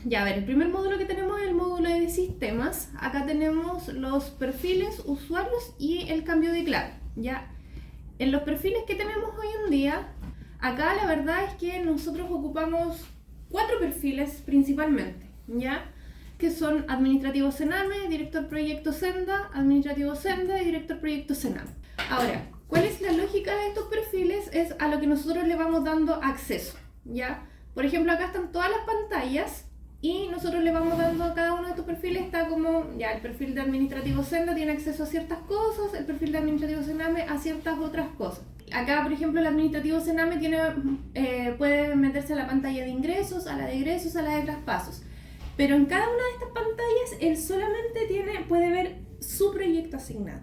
Ya, a ver, el primer módulo que tenemos es el módulo de sistemas. Acá tenemos los perfiles, usuarios y el cambio de clave. Ya, en los perfiles que tenemos hoy en día, acá la verdad es que nosotros ocupamos 4 perfiles principalmente, ¿ya? Que son administrativo Sename, director proyecto Senda, administrativo Senda y director proyecto Sename. Ahora, ¿cuál es la lógica de estos perfiles? Es a lo que nosotros le vamos dando acceso, ¿ya? Por ejemplo, acá están todas las pantallas y nosotros le vamos dando a cada uno de estos perfiles, está como, ya, el perfil de administrativo Senda tiene acceso a ciertas cosas, el perfil de administrativo Sename a ciertas otras cosas. Acá, por ejemplo, el administrativo Sename puede meterse a la pantalla de ingresos, a la de egresos, a la de traspasos. Pero en cada una de estas pantallas, él solamente puede ver su proyecto asignado.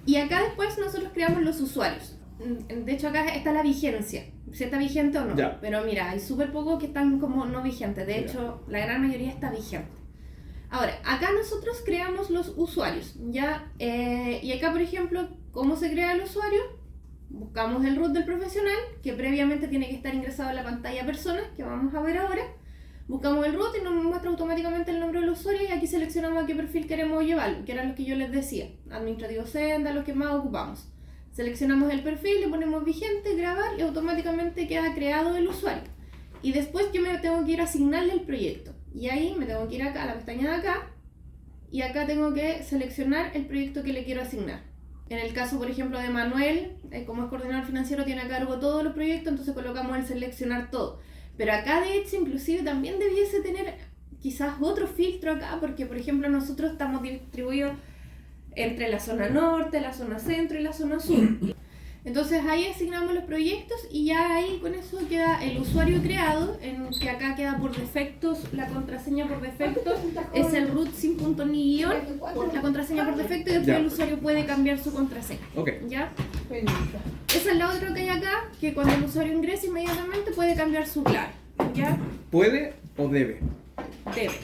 Y acá después nosotros creamos los usuarios. De hecho, acá está la vigencia, si está vigente o no. Ya. Pero mira, hay súper pocos que están como no vigentes. De hecho, la gran mayoría está vigente. Ahora, acá nosotros creamos los usuarios, ¿ya? Y acá, por ejemplo, ¿cómo se crea el usuario? Buscamos el root del profesional, que previamente tiene que estar ingresado a la pantalla personas, que vamos a ver ahora. Buscamos el root y nos muestra automáticamente el nombre del usuario y aquí seleccionamos a qué perfil queremos llevarlo, que eran los que yo les decía, administrativo Senda, los que más ocupamos. Seleccionamos el perfil, le ponemos vigente, grabar y automáticamente queda creado el usuario. Y después yo me tengo que ir a asignarle el proyecto. Y ahí me tengo que ir acá a la pestaña de acá y acá tengo que seleccionar el proyecto que le quiero asignar. En el caso, por ejemplo, de Manuel, como es coordinador financiero, tiene a cargo todos los proyectos, entonces colocamos el seleccionar todo. Pero acá, de hecho, inclusive también debiese tener quizás otro filtro acá, porque, por ejemplo, nosotros estamos distribuidos entre la zona norte, la zona centro y la zona sur. Entonces ahí asignamos los proyectos y ya ahí con eso queda el usuario creado, en que acá queda por defectos, la contraseña por defecto es el root sin punto ni guión, la contraseña por defecto, y después el usuario puede cambiar su contraseña. Okay. ¿Ya? Esa es la otra que hay acá, que cuando el usuario ingresa inmediatamente puede cambiar su clave. ¿Ya? ¿Puede o debe? Debe.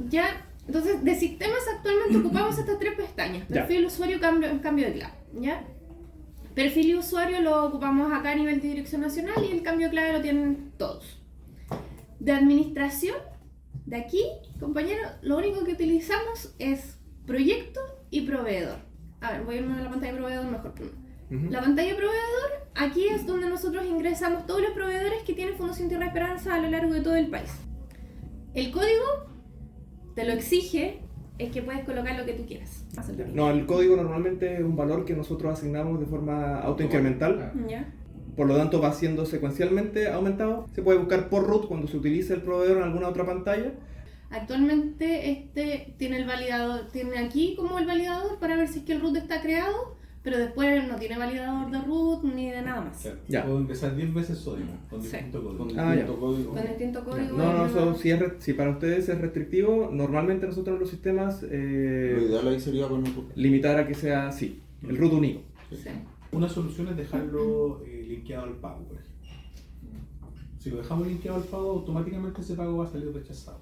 ¿Ya? Entonces, de sistemas actualmente ocupamos estas 3 pestañas. Perfil, usuario, cambio de clave. ¿Ya? Perfil y usuario lo ocupamos acá a nivel de dirección nacional y el cambio de clave lo tienen todos. De administración, de aquí, compañeros, lo único que utilizamos es proyecto y proveedor. A ver, voy a irme a la pantalla de proveedor mejor primero. La pantalla de proveedor, aquí es donde nosotros ingresamos todos los proveedores que tienen Fundación Tierra Esperanza a lo largo de todo el país. El código te lo exige, es que puedes colocar lo que tú quieras. No, el código normalmente es un valor que nosotros asignamos de forma autoincremental. ¿Ya? Por lo tanto va siendo secuencialmente aumentado. Se puede buscar por root cuando se utilice el proveedor en alguna otra pantalla. Actualmente este tiene el validador, tiene aquí como el validador para ver si es que el root está creado, pero después no tiene validador de root ni de nada más. Ya. Puedo empezar 10 veces sódico con distinto código. Con distinto código. Con distinto código. No, eso, si para ustedes es restrictivo, normalmente nosotros en los sistemas Lo ideal ahí sería poner limitar a que sea así, el root único. Sí. Una solución es dejarlo linkeado al pago, por ejemplo. Si lo dejamos linkeado al pago, automáticamente ese pago va a salir rechazado.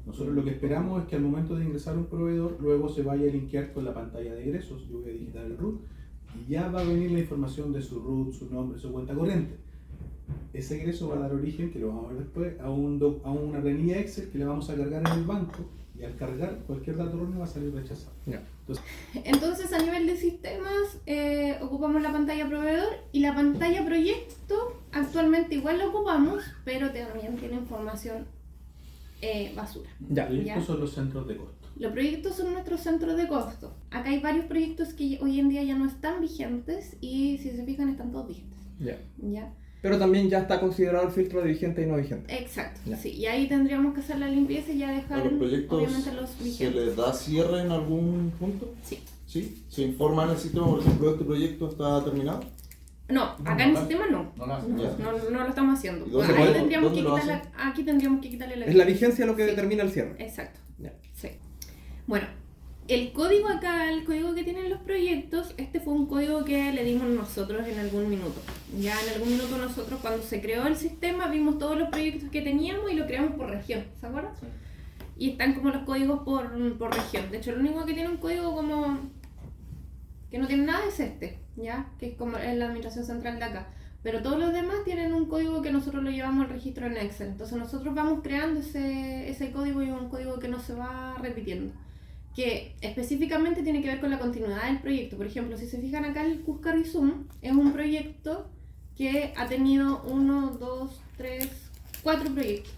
Nosotros lo que esperamos es que al momento de ingresar un proveedor, luego se vaya a linkear con la pantalla de ingresos. Yo voy a digitar el root y ya va a venir la información de su root, su nombre, su cuenta corriente. Ese ingreso va a dar origen, que lo vamos a ver después, a una planilla Excel que le vamos a cargar en el banco, y al cargar cualquier dato erróneo va a salir rechazado. Ya. Entonces, a nivel de sistemas, ocupamos la pantalla proveedor y la pantalla proyecto. Actualmente igual la ocupamos, pero también tiene información basura. Ya. Estos son los centros de costo. Los proyectos son nuestros centros de costo. Acá hay varios proyectos que hoy en día ya no están vigentes y si se fijan están todos vigentes. Ya. ¿Ya? Pero también ya está considerado el filtro de vigente y no vigente. Exacto, Ya. sí. Y ahí tendríamos que hacer la limpieza y ya dejar ¿A los proyectos obviamente los se vigentes. les da cierre en algún punto? Sí. ¿Sí? ¿Se informa en el sistema, por ejemplo, este proyecto está terminado? No, acá en el sistema no. No lo hacen. No lo estamos haciendo. ¿Y dónde Ahí lo- tendríamos que dónde lo quitarle, aquí tendríamos que quitarle la Es la vigencia lo que Sí. determina el cierre. Exacto. Ya. Sí. Bueno, el código acá, el código que tienen los proyectos, este fue un código que le dimos nosotros en algún minuto. Ya en algún minuto nosotros cuando se creó el sistema vimos todos los proyectos que teníamos y lo creamos por región, ¿se acuerdan? Sí. Y están como los códigos por región. De hecho, el único que tiene un código como que no tiene nada es este, ¿ya? Que es como es la administración central de acá. Pero todos los demás tienen un código que nosotros lo llevamos al registro en Excel. Entonces nosotros vamos creando ese código y un código que no se va repitiendo. Que específicamente tiene que ver con la continuidad del proyecto. Por ejemplo, si se fijan acá, el Cuscarry Zoom es un proyecto que ha tenido 1, 2, 3, 4 proyectos.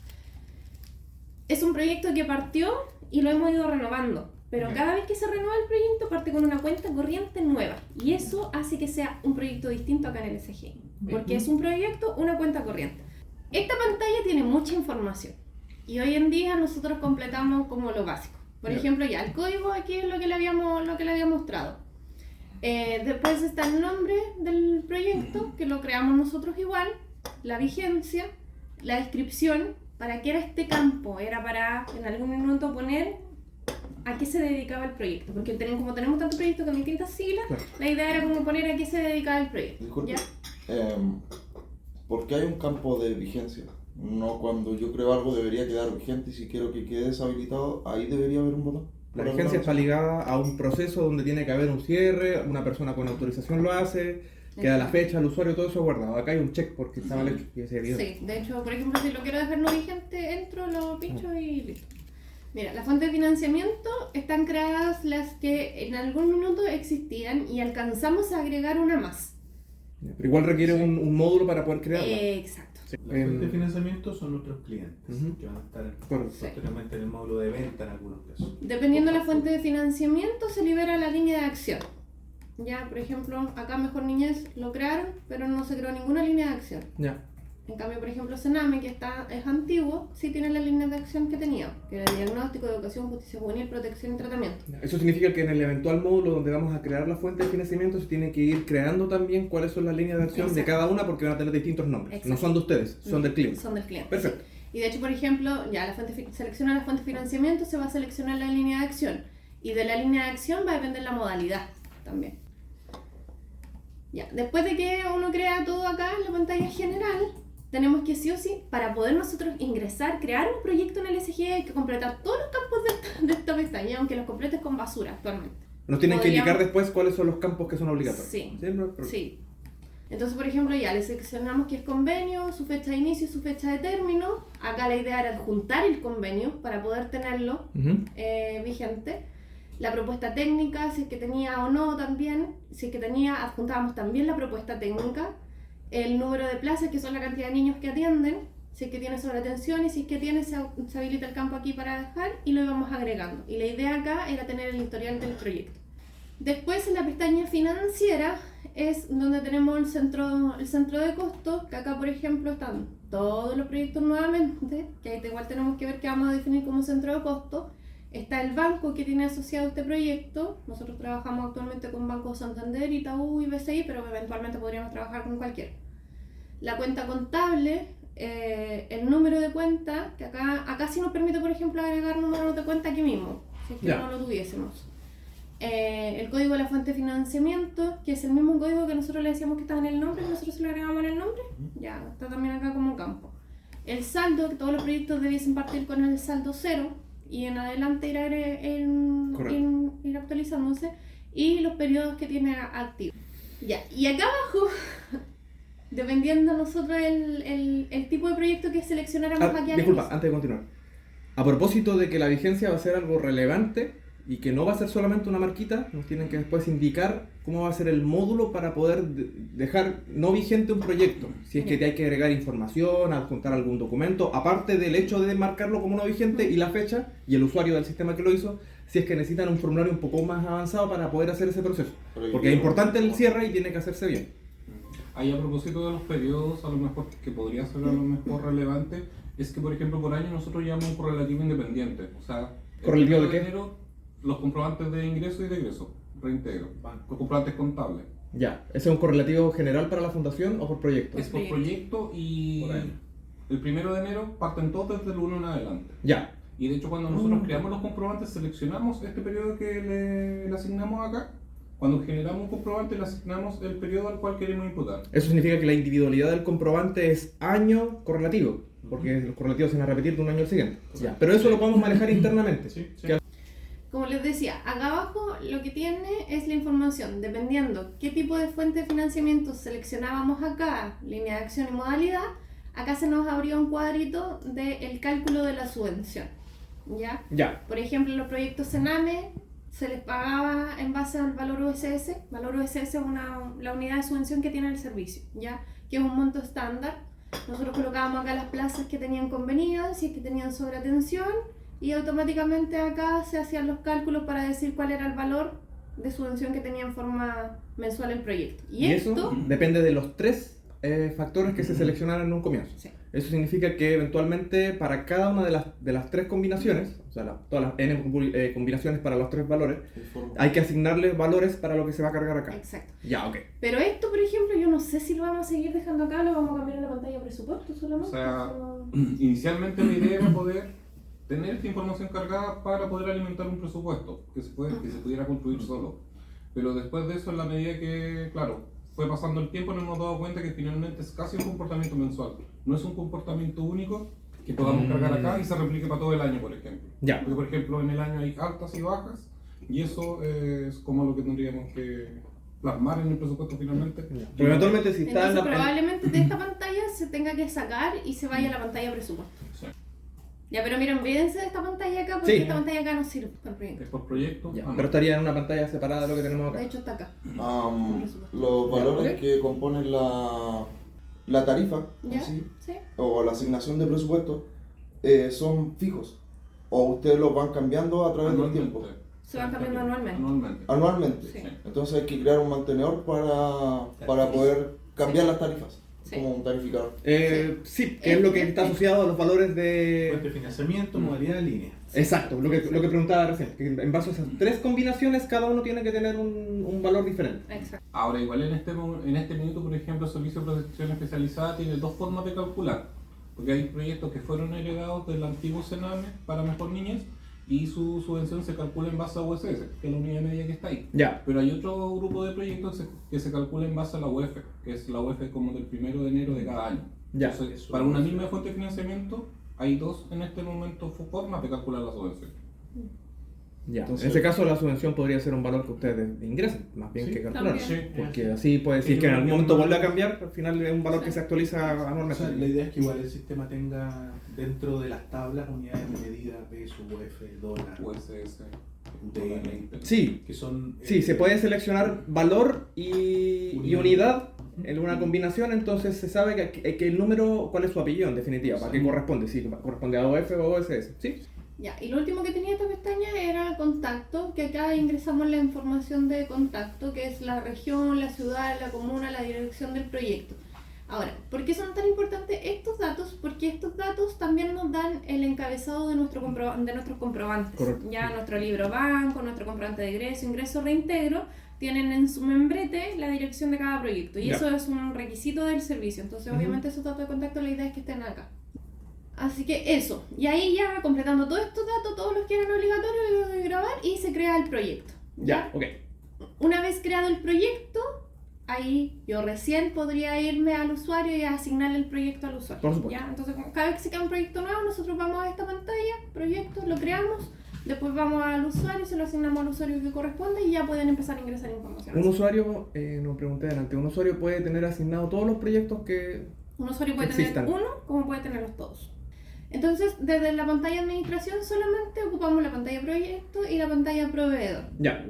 Es un proyecto que partió y lo hemos ido renovando. Pero cada vez que se renueva el proyecto parte con una cuenta corriente nueva. Y eso hace que sea un proyecto distinto acá en el SGI. Porque es un proyecto, una cuenta corriente. Esta pantalla tiene mucha información. Y hoy en día nosotros completamos como lo básico. Por ejemplo, ya el código aquí es lo que le había mostrado. Después está el nombre del proyecto, que lo creamos nosotros igual. La vigencia, la descripción. ¿Para qué era este campo? Era para en algún momento poner a qué se dedicaba el proyecto, porque como tenemos tantos proyectos con distintas siglas, la idea era como poner a qué se dedicaba el proyecto. Disculpe, ¿por qué hay un campo de vigencia? No, cuando yo creo algo debería quedar vigente y si quiero que quede deshabilitado, ahí debería haber un botón. La vigencia está ligada a un proceso donde tiene que haber un cierre, una persona con autorización lo hace, queda la fecha, el usuario, todo eso guardado. Acá hay un check porque está mal hecho y ese video. Sí, de hecho, por ejemplo, si lo quiero dejar no vigente, entro, lo pincho y listo. Mira, las fuentes de financiamiento están creadas las que en algún minuto existían y alcanzamos a agregar una más. Pero igual requiere un módulo para poder crearla. Exacto. Las fuentes de financiamiento son nuestros clientes, que van a estar posteriormente en el módulo de venta en algunos casos. Dependiendo de la fuente de financiamiento se libera la línea de acción. Ya, por ejemplo, acá Mejor Niñez lo crearon, pero no se creó ninguna línea de acción. Ya. En cambio, por ejemplo, Sename, que es antiguo, sí tiene la línea de acción que tenía, que era diagnóstico, educación, justicia juvenil, protección y tratamiento. Eso significa que en el eventual módulo donde vamos a crear la fuente de financiamiento se tiene que ir creando también cuáles son las líneas de acción de cada una porque van a tener distintos nombres. Exacto. No son de ustedes, son del cliente. Son del cliente. Perfecto. Sí. Y de hecho, por ejemplo, ya selecciona la fuente de financiamiento, se va a seleccionar la línea de acción. Y de la línea de acción va a depender la modalidad también. Ya, después de que uno crea todo acá en la pantalla general, tenemos que sí o sí, para poder nosotros crear un proyecto en el SGI, hay que completar todos los campos de esta pestaña, aunque los completes con basura actualmente. Nos tienen que indicar después cuáles son los campos que son obligatorios. Sí. ¿Sí? Sí. Entonces, por ejemplo, ya le seleccionamos que es convenio, su fecha de inicio y su fecha de término. Acá la idea era adjuntar el convenio para poder tenerlo vigente. La propuesta técnica, si es que tenía o no también. Si es que tenía, adjuntábamos también la propuesta técnica. El número de plazas, que son la cantidad de niños que atienden. Si es que tiene sobreatención y si es que tiene, se habilita el campo aquí para dejar y lo íbamos agregando. Y la idea acá era tener el historial del proyecto. Después, en la pestaña financiera, es donde tenemos el centro de costos, que acá por ejemplo están todos los proyectos nuevamente, que ahí igual tenemos que ver qué vamos a definir como centro de costos. Está el banco que tiene asociado este proyecto. Nosotros trabajamos actualmente con Banco Santander, Itaú y BCI, pero eventualmente podríamos trabajar con cualquiera. La cuenta contable, el número de cuenta, que acá sí nos permite por ejemplo agregar números de cuenta aquí mismo, si es que no lo tuviésemos. El código de la fuente de financiamiento, que es el mismo código que nosotros le decíamos que estaba en el nombre, nosotros se lo agregamos en el nombre, ya está también acá como campo. El saldo, que todos los proyectos debiesen partir con el saldo 0 y en adelante ir actualizándose, y los periodos que tiene activos. Ya, y acá abajo, dependiendo nosotros el tipo de proyecto que seleccionáramos aquí al disculpa, inicio. antes de continuar. A propósito de que la vigencia va a ser algo relevante y que no va a ser solamente una marquita, nos tienen que después indicar cómo va a ser el módulo para poder dejar no vigente un proyecto. Si es que te hay que agregar información, adjuntar algún documento, aparte del hecho de marcarlo como no vigente y la fecha y el usuario del sistema que lo hizo, si es que necesitan un formulario un poco más avanzado para poder hacer ese proceso. Porque es importante el cierre y tiene que hacerse bien. Ahí a propósito de los periodos, a lo mejor que podría ser a lo mejor relevante, es que por ejemplo por año nosotros llevamos un correlativo independiente. O sea, ¿correlativo de qué? Enero, los comprobantes de ingreso y de egreso, reintegro, los comprobantes contables. Ya, ¿ese es un correlativo general para la fundación o por proyecto? Es por proyecto y el 1 de enero parten todos desde el 1 en adelante. Ya. Y de hecho cuando nosotros creamos los comprobantes seleccionamos este periodo que le asignamos acá. Cuando generamos un comprobante le asignamos el periodo al cual queremos imputar. Eso significa que la individualidad del comprobante es año correlativo, porque los correlativos se van a repetir de un año al siguiente. Ya. Pero eso lo podemos manejar internamente. Sí. como les decía, acá abajo lo que tiene es la información, dependiendo qué tipo de fuente de financiamiento seleccionábamos acá, línea de acción y modalidad, acá se nos abrió un cuadrito del cálculo de la subvención, ¿ya? Ya. Por ejemplo, los proyectos Sename se les pagaba en base al valor USS. Valor USS es la unidad de subvención que tiene el servicio, ¿ya? Que es un monto estándar. Nosotros colocábamos acá las plazas que tenían convenidas y que tenían sobreatención, y automáticamente acá se hacían los cálculos para decir cuál era el valor de subvención que tenía en forma mensual el proyecto. Y eso depende de los 3 factores que se seleccionaron en un comienzo. Sí. Eso significa que eventualmente para cada una de las 3 combinaciones, o sea, todas las n combinaciones para los 3 valores, hay que asignarle valores para lo que se va a cargar acá. Exacto. Ya, ok. Pero esto, por ejemplo, yo no sé si lo vamos a seguir dejando acá, lo vamos a cambiar en la pantalla de presupuesto O solamente. sea, inicialmente la idea era poder tener esta información cargada para poder alimentar un presupuesto que se pudiera construir solo. Pero después de eso, en la medida que, claro, fue pasando el tiempo, nos hemos dado cuenta que finalmente es casi un comportamiento mensual. No es un comportamiento único que podamos cargar acá y se replique para todo el año, por ejemplo. Ya. Porque, por ejemplo, en el año hay altas y bajas, y eso es como lo que tendríamos que plasmar en el presupuesto finalmente. Porque eventualmente si está Entonces en la... probablemente de esta pantalla se tenga que sacar y se vaya a la pantalla de presupuesto. Sí. Ya, pero miren, olvídense de esta pantalla acá, porque Sí. esta pantalla acá no sirve para el proyecto. Es por proyecto. Ya, Ah, no. pero estaría en una pantalla separada de lo que tenemos acá. De hecho está acá. Los valores ¿ok? que componen la tarifa en ¿Ya? sí, ¿Sí? o la asignación de presupuesto son fijos o ustedes los van cambiando a través del tiempo, Se van cambiando anualmente. anualmente. Sí. Entonces hay que crear un mantenedor para poder cambiar las tarifas, Sí. como un tarificador. Sí, que es lo que está asociado a los valores Fuente de... de financiamiento, modalidad, línea. Exacto, lo que preguntaba recién, que en base a esas 3 combinaciones cada uno tiene que tener un valor diferente. Exacto. Ahora, igual en este minuto, por ejemplo, el Servicio de Protección Especializada tiene 2 formas de calcular. Porque hay proyectos que fueron heredados del antiguo Sename para Mejor Niñez y su subvención se calcula en base a USS, que es la unidad media que está ahí. Ya. Pero hay otro grupo de proyectos que se calcula en base a la UEF, que es la UEF como del 1 de enero de cada año. Ya. Entonces, para una misma fuente de financiamiento, hay 2 en este momento formas de calcular la subvención. Ya. Entonces- En ese caso la subvención podría ser un valor que ustedes ingresen, más bien Sí, que calcular. también. Porque así puede decir que en algún momento vuelve a cambiar, al final es un valor que se actualiza O anualmente. sea, la idea es que igual el sistema tenga dentro de las tablas unidades de medida, peso, UF, dólar, USS. UTM, Sí, que son... sí, se puede seleccionar valor y unidad en una combinación, entonces se sabe que el número, cuál es su apellido en definitiva, para qué corresponde, si corresponde a OF o OSS. Sí. Ya, y lo último que tenía esta pestaña era contacto, que acá ingresamos la información de contacto, que es la región, la ciudad, la comuna, la dirección del proyecto. Ahora, ¿por qué son tan importantes estos datos? Porque estos datos también nos dan el encabezado de nuestros comprobantes. Correcto. Ya nuestro libro banco, nuestro comprobante de ingreso, reintegro, tienen en su membrete la dirección de cada proyecto. Y Ya. eso es un requisito del servicio. Entonces, obviamente, esos datos de contacto, la idea es que estén acá. Así que eso. Y ahí ya completando todos estos datos, todos los que eran obligatorios, los de grabar y se crea el proyecto. Ya, ok. Una vez creado el proyecto, ahí yo recién podría irme al usuario y asignarle el proyecto al usuario. Por supuesto. ¿Ya? Entonces, cada vez que se crea un proyecto nuevo, nosotros vamos a esta pantalla, proyecto, lo creamos, después vamos al usuario, se lo asignamos al usuario que corresponde y ya pueden empezar a ingresar información. Un usuario, no pregunté delante, un usuario puede tener asignado todos los proyectos que... Un usuario puede Existan. tener uno, como puede tenerlos todos. Entonces, desde la pantalla de administración solamente ocupamos la pantalla proyecto y la pantalla proveedor. Ya.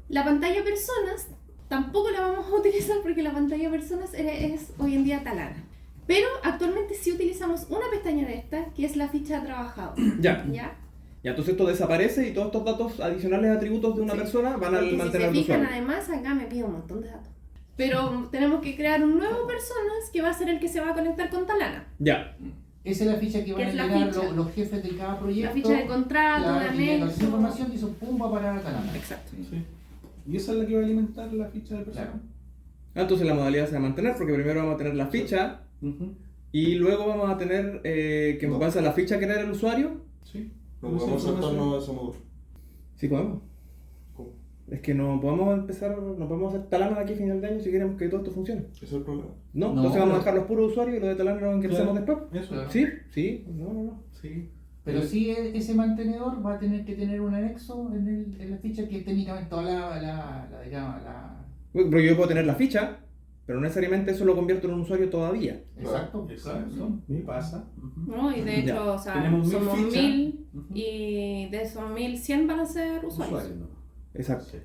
La pantalla personas tampoco la vamos a utilizar porque la pantalla personas es hoy en día Talana. Pero actualmente sí utilizamos una pestaña de esta, que es la ficha de trabajador. Ya. ¿Ya? Ya, entonces esto desaparece y todos estos datos adicionales atributos de una Sí. persona van Porque al si mantener se el fijan, usuario. además, acá me pide un montón de datos. Pero tenemos que crear un nuevo personas que va a ser el que se va a conectar con Talana. Ya. Esa es la ficha que van ¿Qué a es la llenar ficha? los jefes de cada proyecto. La ficha de contrato, claro, de y le dan esa anexo. información y eso pumba para Talana. Exacto. Sí. Y esa es la que va a alimentar la ficha de persona. Claro. Entonces la modalidad se va a mantener porque primero vamos a tener la ficha Ujú. y luego vamos a tener que en No. base a la ficha que era el usuario. Sí. No Esa podemos información. saltarnos de ese módulo. Sí podemos. ¿Cómo? Es que no podemos empezar, no podemos hacer Talana de aquí a final de año si queremos que todo esto funcione. Ese es el problema. No, No, entonces vamos a pero- dejar los puros usuarios y los de Talana los ingresamos Claro. después. Eso. Claro. Sí, sí, no. Sí. Pero sí, ese mantenedor va a tener que tener un anexo en la ficha que técnicamente toda la Pero yo puedo tener la ficha, pero no necesariamente eso lo convierto en un usuario todavía. Exacto. Exacto. ¿Qué pasa? ¿no? Y de hecho, Ya. o sea, Tenemos 1000 somos fichas. 1000 Ujú. y de esos 1000, 100 van a ser usuarios. Usuarios, ¿no? Exacto. Sí.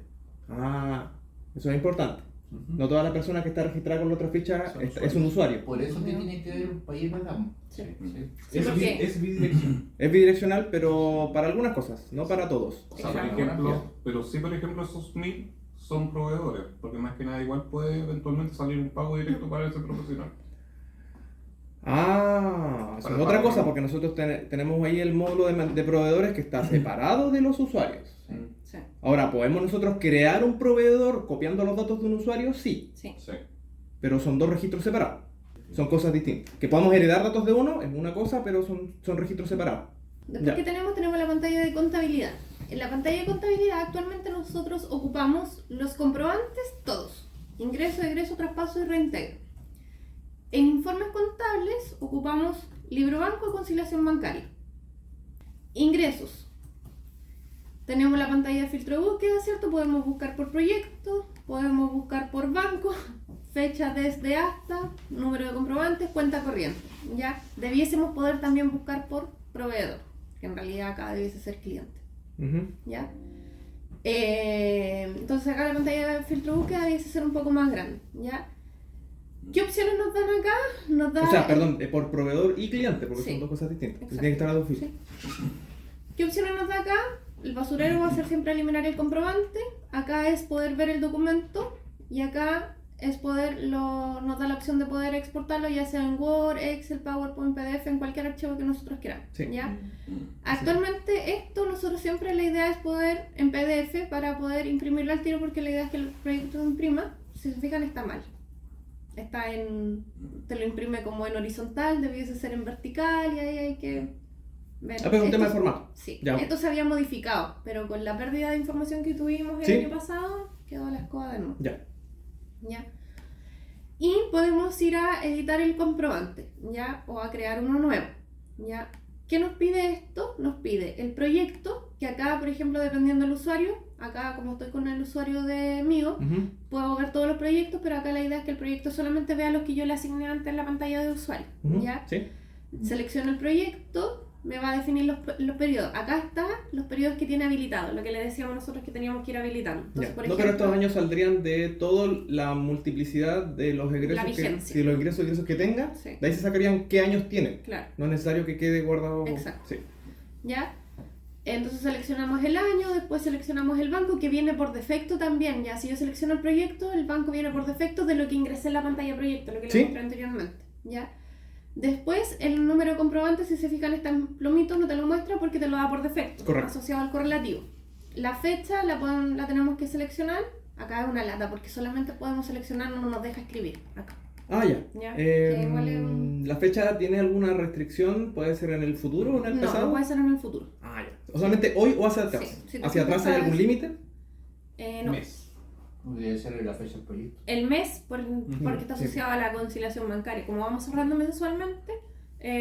Ah, eso es importante. Ujú. No toda la persona que está registrada con la otra ficha Son es un usuario. Por eso te tiene que ver un país más damos. Sí. Sí. Sí, porque- Es bidireccional. Es bidireccional, pero para algunas cosas, no para todos. O sea, por Exacto. ejemplo, pero sí, por ejemplo, esos 1000 son proveedores, porque más que nada igual puede eventualmente salir un pago directo para ese profesional. Ah, eso es Para otra pago, cosa, ¿no? porque nosotros tenemos ahí el módulo de proveedores que está separado de los usuarios. Sí, Ahora, ¿podemos nosotros crear un proveedor copiando los datos de un usuario? Sí, sí. Sí. pero son dos registros separados. Son cosas distintas. Que podamos heredar datos de uno es una cosa, pero son registros separados. Después Ya. que tenemos la pantalla de contabilidad. En la pantalla de contabilidad actualmente nosotros ocupamos los comprobantes todos. Ingreso, egreso, traspaso y reintegro. En informes contables ocupamos libro banco y conciliación bancaria. Ingresos. Tenemos la pantalla de filtro de búsqueda, ¿cierto? Podemos buscar por proyecto, podemos buscar por banco, fecha desde hasta, número de comprobantes, cuenta corriente. ¿Ya? Debiésemos poder también buscar por proveedor, que en realidad acá debiese ser cliente. Ujú. ¿Ya? Entonces acá la pantalla de filtro de búsqueda debiese ser un poco más grande. ¿Ya? ¿Qué opciones nos dan acá? Nos da O sea, perdón, por proveedor y cliente, porque Sí. son dos cosas distintas. Exacto. Tiene que estar a dos filas. Sí. ¿Qué opciones nos da acá? El basurero va a ser siempre eliminar el comprobante. Acá es poder ver el documento. Y acá es nos da la opción de poder exportarlo ya sea en Word, Excel, PowerPoint, PDF, en cualquier archivo que nosotros queramos. Sí. ¿Ya? Actualmente esto nosotros siempre la idea es poder en PDF para poder imprimirlo al tiro, porque la idea es que el proyecto se imprima. Si se fijan está mal. Te lo imprime como en horizontal, debiese ser en vertical y ahí hay que ver. Ah, pero es un tema de Esto- formato. Sí, Ya. esto se había modificado, pero con la pérdida de información que tuvimos el Sí. año pasado, quedó la escoba de nuevo. Ya. ¿Ya? Y podemos ir a editar el comprobante, ¿ya? O a crear uno nuevo, ¿ya? ¿Qué nos pide esto? Nos pide el proyecto, que acá, por ejemplo, dependiendo del usuario, acá como estoy con el usuario de mío, Ujú. puedo ver todos los proyectos, pero acá la idea es que el proyecto solamente vea los que yo le asigné antes en la pantalla de usuario, Ujú. ¿ya? Sí. Selecciono el proyecto, me va a definir los periodos. Acá están los periodos que tiene habilitados, lo que le decíamos nosotros que teníamos que ir habilitando. Entonces, Ya. por No, ejemplo, pero estos años saldrían de toda la multiplicidad de los egresos La vigencia. si los ingresos que tenga, Sí. de ahí se sacarían qué años tienen. claro, No es necesario que quede guardado. Exacto. Sí. ¿ya? Entonces seleccionamos el año, después seleccionamos el banco que viene por defecto también, ya si yo selecciono el proyecto, el banco viene por defecto de lo que ingresé en la pantalla de proyecto, lo que Sí. le mostré anteriormente, ¿ya? Después el número de comprobantes, si se fijan, está en plomito, no te lo muestra porque te lo da por defecto, Correcto. asociado al correlativo. La fecha la tenemos que seleccionar, acá es una lata porque solamente podemos seleccionar, no nos deja escribir, acá. Ah, ya. Ya, que igual es ¿La fecha tiene alguna restricción? ¿Puede ser en el futuro o en el No, pasado? no puede ser en el futuro. Ah, ya. ¿O solamente hoy o hacia atrás? Sí, si tú ¿Hacia atrás hay sabes- algún límite? No. Mes. Debe ser la fecha del proyecto. El mes, porque está Sí. asociado a la conciliación bancaria. Como vamos cerrando mensualmente,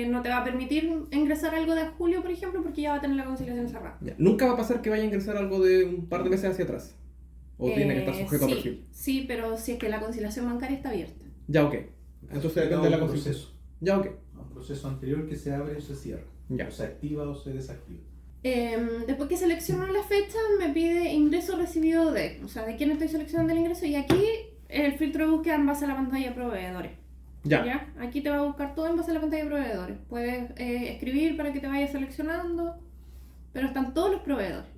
no te va a permitir ingresar algo de julio, por ejemplo, porque ya va a tener la conciliación cerrada. Ya. Nunca va a pasar que vaya a ingresar algo de un par de meses hacia atrás. ¿O tiene que estar sujeto sí, a perfil? Sí, pero si es que la conciliación bancaria está abierta. Ya, ok. Entonces depende de la un conciliación. proceso. Ya, ok. Un proceso anterior que se abre o se cierra. Ya. O se activa o se desactiva. Después que selecciono la fecha, me pide ingreso recibido de, o sea, de quién estoy seleccionando el ingreso, y aquí el filtro de búsqueda en base a la pantalla de proveedores. Ya. Aquí te va a buscar todo en base a la pantalla de proveedores. Puedes escribir para que te vayas seleccionando, pero están todos los proveedores.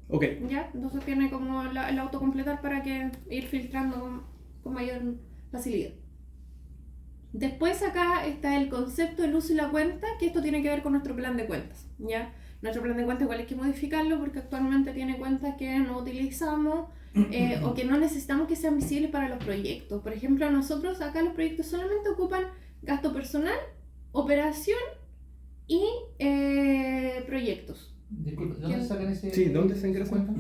Ok. ¿Ya? Entonces tiene como el autocompletar para que ir filtrando con mayor facilidad. Después acá está el concepto, el uso y la cuenta, que esto tiene que ver con nuestro plan de cuentas, ¿ya? Nuestro plan de cuentas igual hay que modificarlo porque actualmente tiene cuentas que no utilizamos o que no necesitamos que sean visibles para los proyectos. Por ejemplo, nosotros acá los proyectos solamente ocupan gasto personal, operación y proyectos. Disculpe, ¿dónde sacan ese? Sí, ¿dónde se ingresa? cuenta?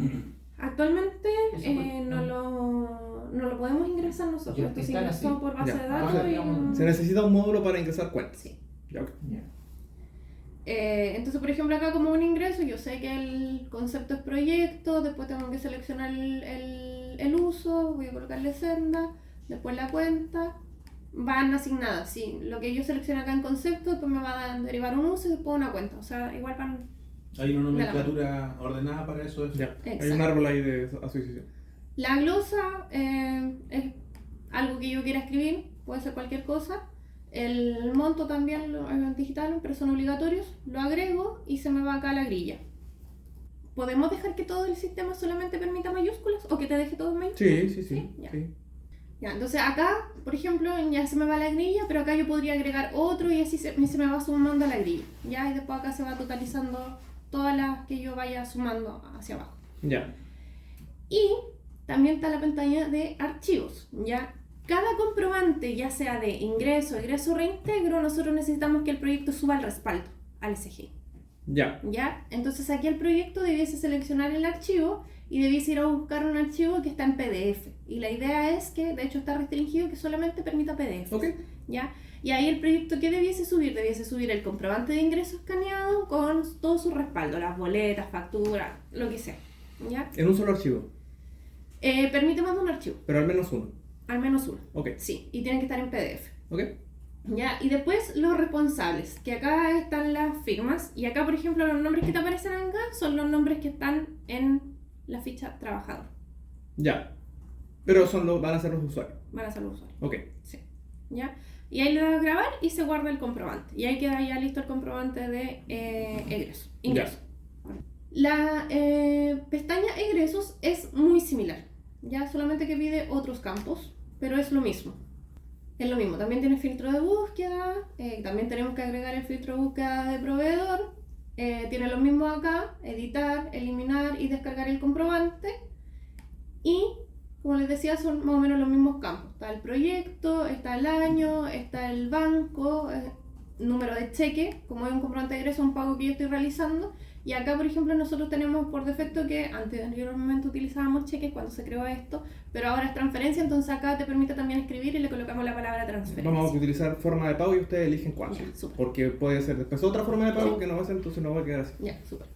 Actualmente Esa cuenta. no lo podemos ingresar nosotros, Ya, esto se están ingresó así. por base Ya. de datos Entonces, y digamos, no- Se necesita un módulo para ingresar cuentas. Sí. Ya, ok. Ya. Entonces, por ejemplo, acá como un ingreso, yo sé que el concepto es proyecto, después tengo que seleccionar el uso, voy a colocarle senda, después la cuenta, van asignadas, sí, lo que yo selecciono acá en concepto, después me va a derivar un uso y después una cuenta, o sea, igual van... Hay una nomenclatura ordenada para eso. Ya, hay un Exacto. árbol ahí de asociación. La glosa es algo que yo quiera escribir, puede ser cualquier cosa. El monto también es digital, pero son obligatorios. Lo agrego y se me va acá a la grilla. ¿Podemos dejar que todo el sistema solamente permita mayúsculas o que te deje todo en mayúsculas? Sí. Ya. Sí. Ya, entonces acá, por ejemplo, ya se me va a la grilla, pero acá yo podría agregar otro y así se me va sumando a la grilla. Ya, y después acá se va totalizando todas las que yo vaya sumando hacia abajo. Ya. Y también está la pantalla de archivos, ¿ya? Cada comprobante, ya sea de ingreso, egreso o reintegro, nosotros necesitamos que el proyecto suba el respaldo al SGI, Ya. ¿ya? Entonces aquí el proyecto debiese seleccionar el archivo y debiese ir a buscar un archivo que está en PDF. Y la idea es que, de hecho está restringido, que solamente permita PDF, Ok. ¿ya? Y ahí el proyecto que debiese subir el comprobante de ingreso escaneado con todo su respaldo, las boletas, facturas, lo que sea, ¿ya? En un solo archivo, Permite más de un archivo, pero al menos uno. al menos uno. Ok. Sí, y tienen que estar en PDF. Ok. ¿Ya? Y después los responsables, que acá están las firmas, y acá por ejemplo los nombres que te aparecen acá son los nombres que están en la ficha trabajador. Ya. Pero van a ser los usuarios. Van a ser los usuarios. Ok. Sí. ¿Ya? Y ahí le das a grabar y se guarda el comprobante. Y ahí queda ya listo el comprobante de ingreso. La pestaña egresos es muy similar, ya solamente que pide otros campos, pero es lo mismo. Es lo mismo, también tiene filtro de búsqueda, también tenemos que agregar el filtro de búsqueda de proveedor, tiene lo mismo acá, editar, eliminar y descargar el comprobante. Y como les decía, son más o menos los mismos campos. Está el proyecto, está el año, está el banco, número de cheque, como es un comprobante de egreso, un pago que yo estoy realizando. Y acá, por ejemplo, nosotros tenemos por defecto que anteriormente utilizábamos cheques cuando se creó esto, pero ahora es transferencia, entonces acá te permite también escribir y le colocamos la palabra transferencia. Vamos a utilizar forma de pago y ustedes eligen cuál. Ya, súper. Porque puede ser después otra forma de pago Sí. que no va a ser, entonces no va a quedar así. Ya, súper.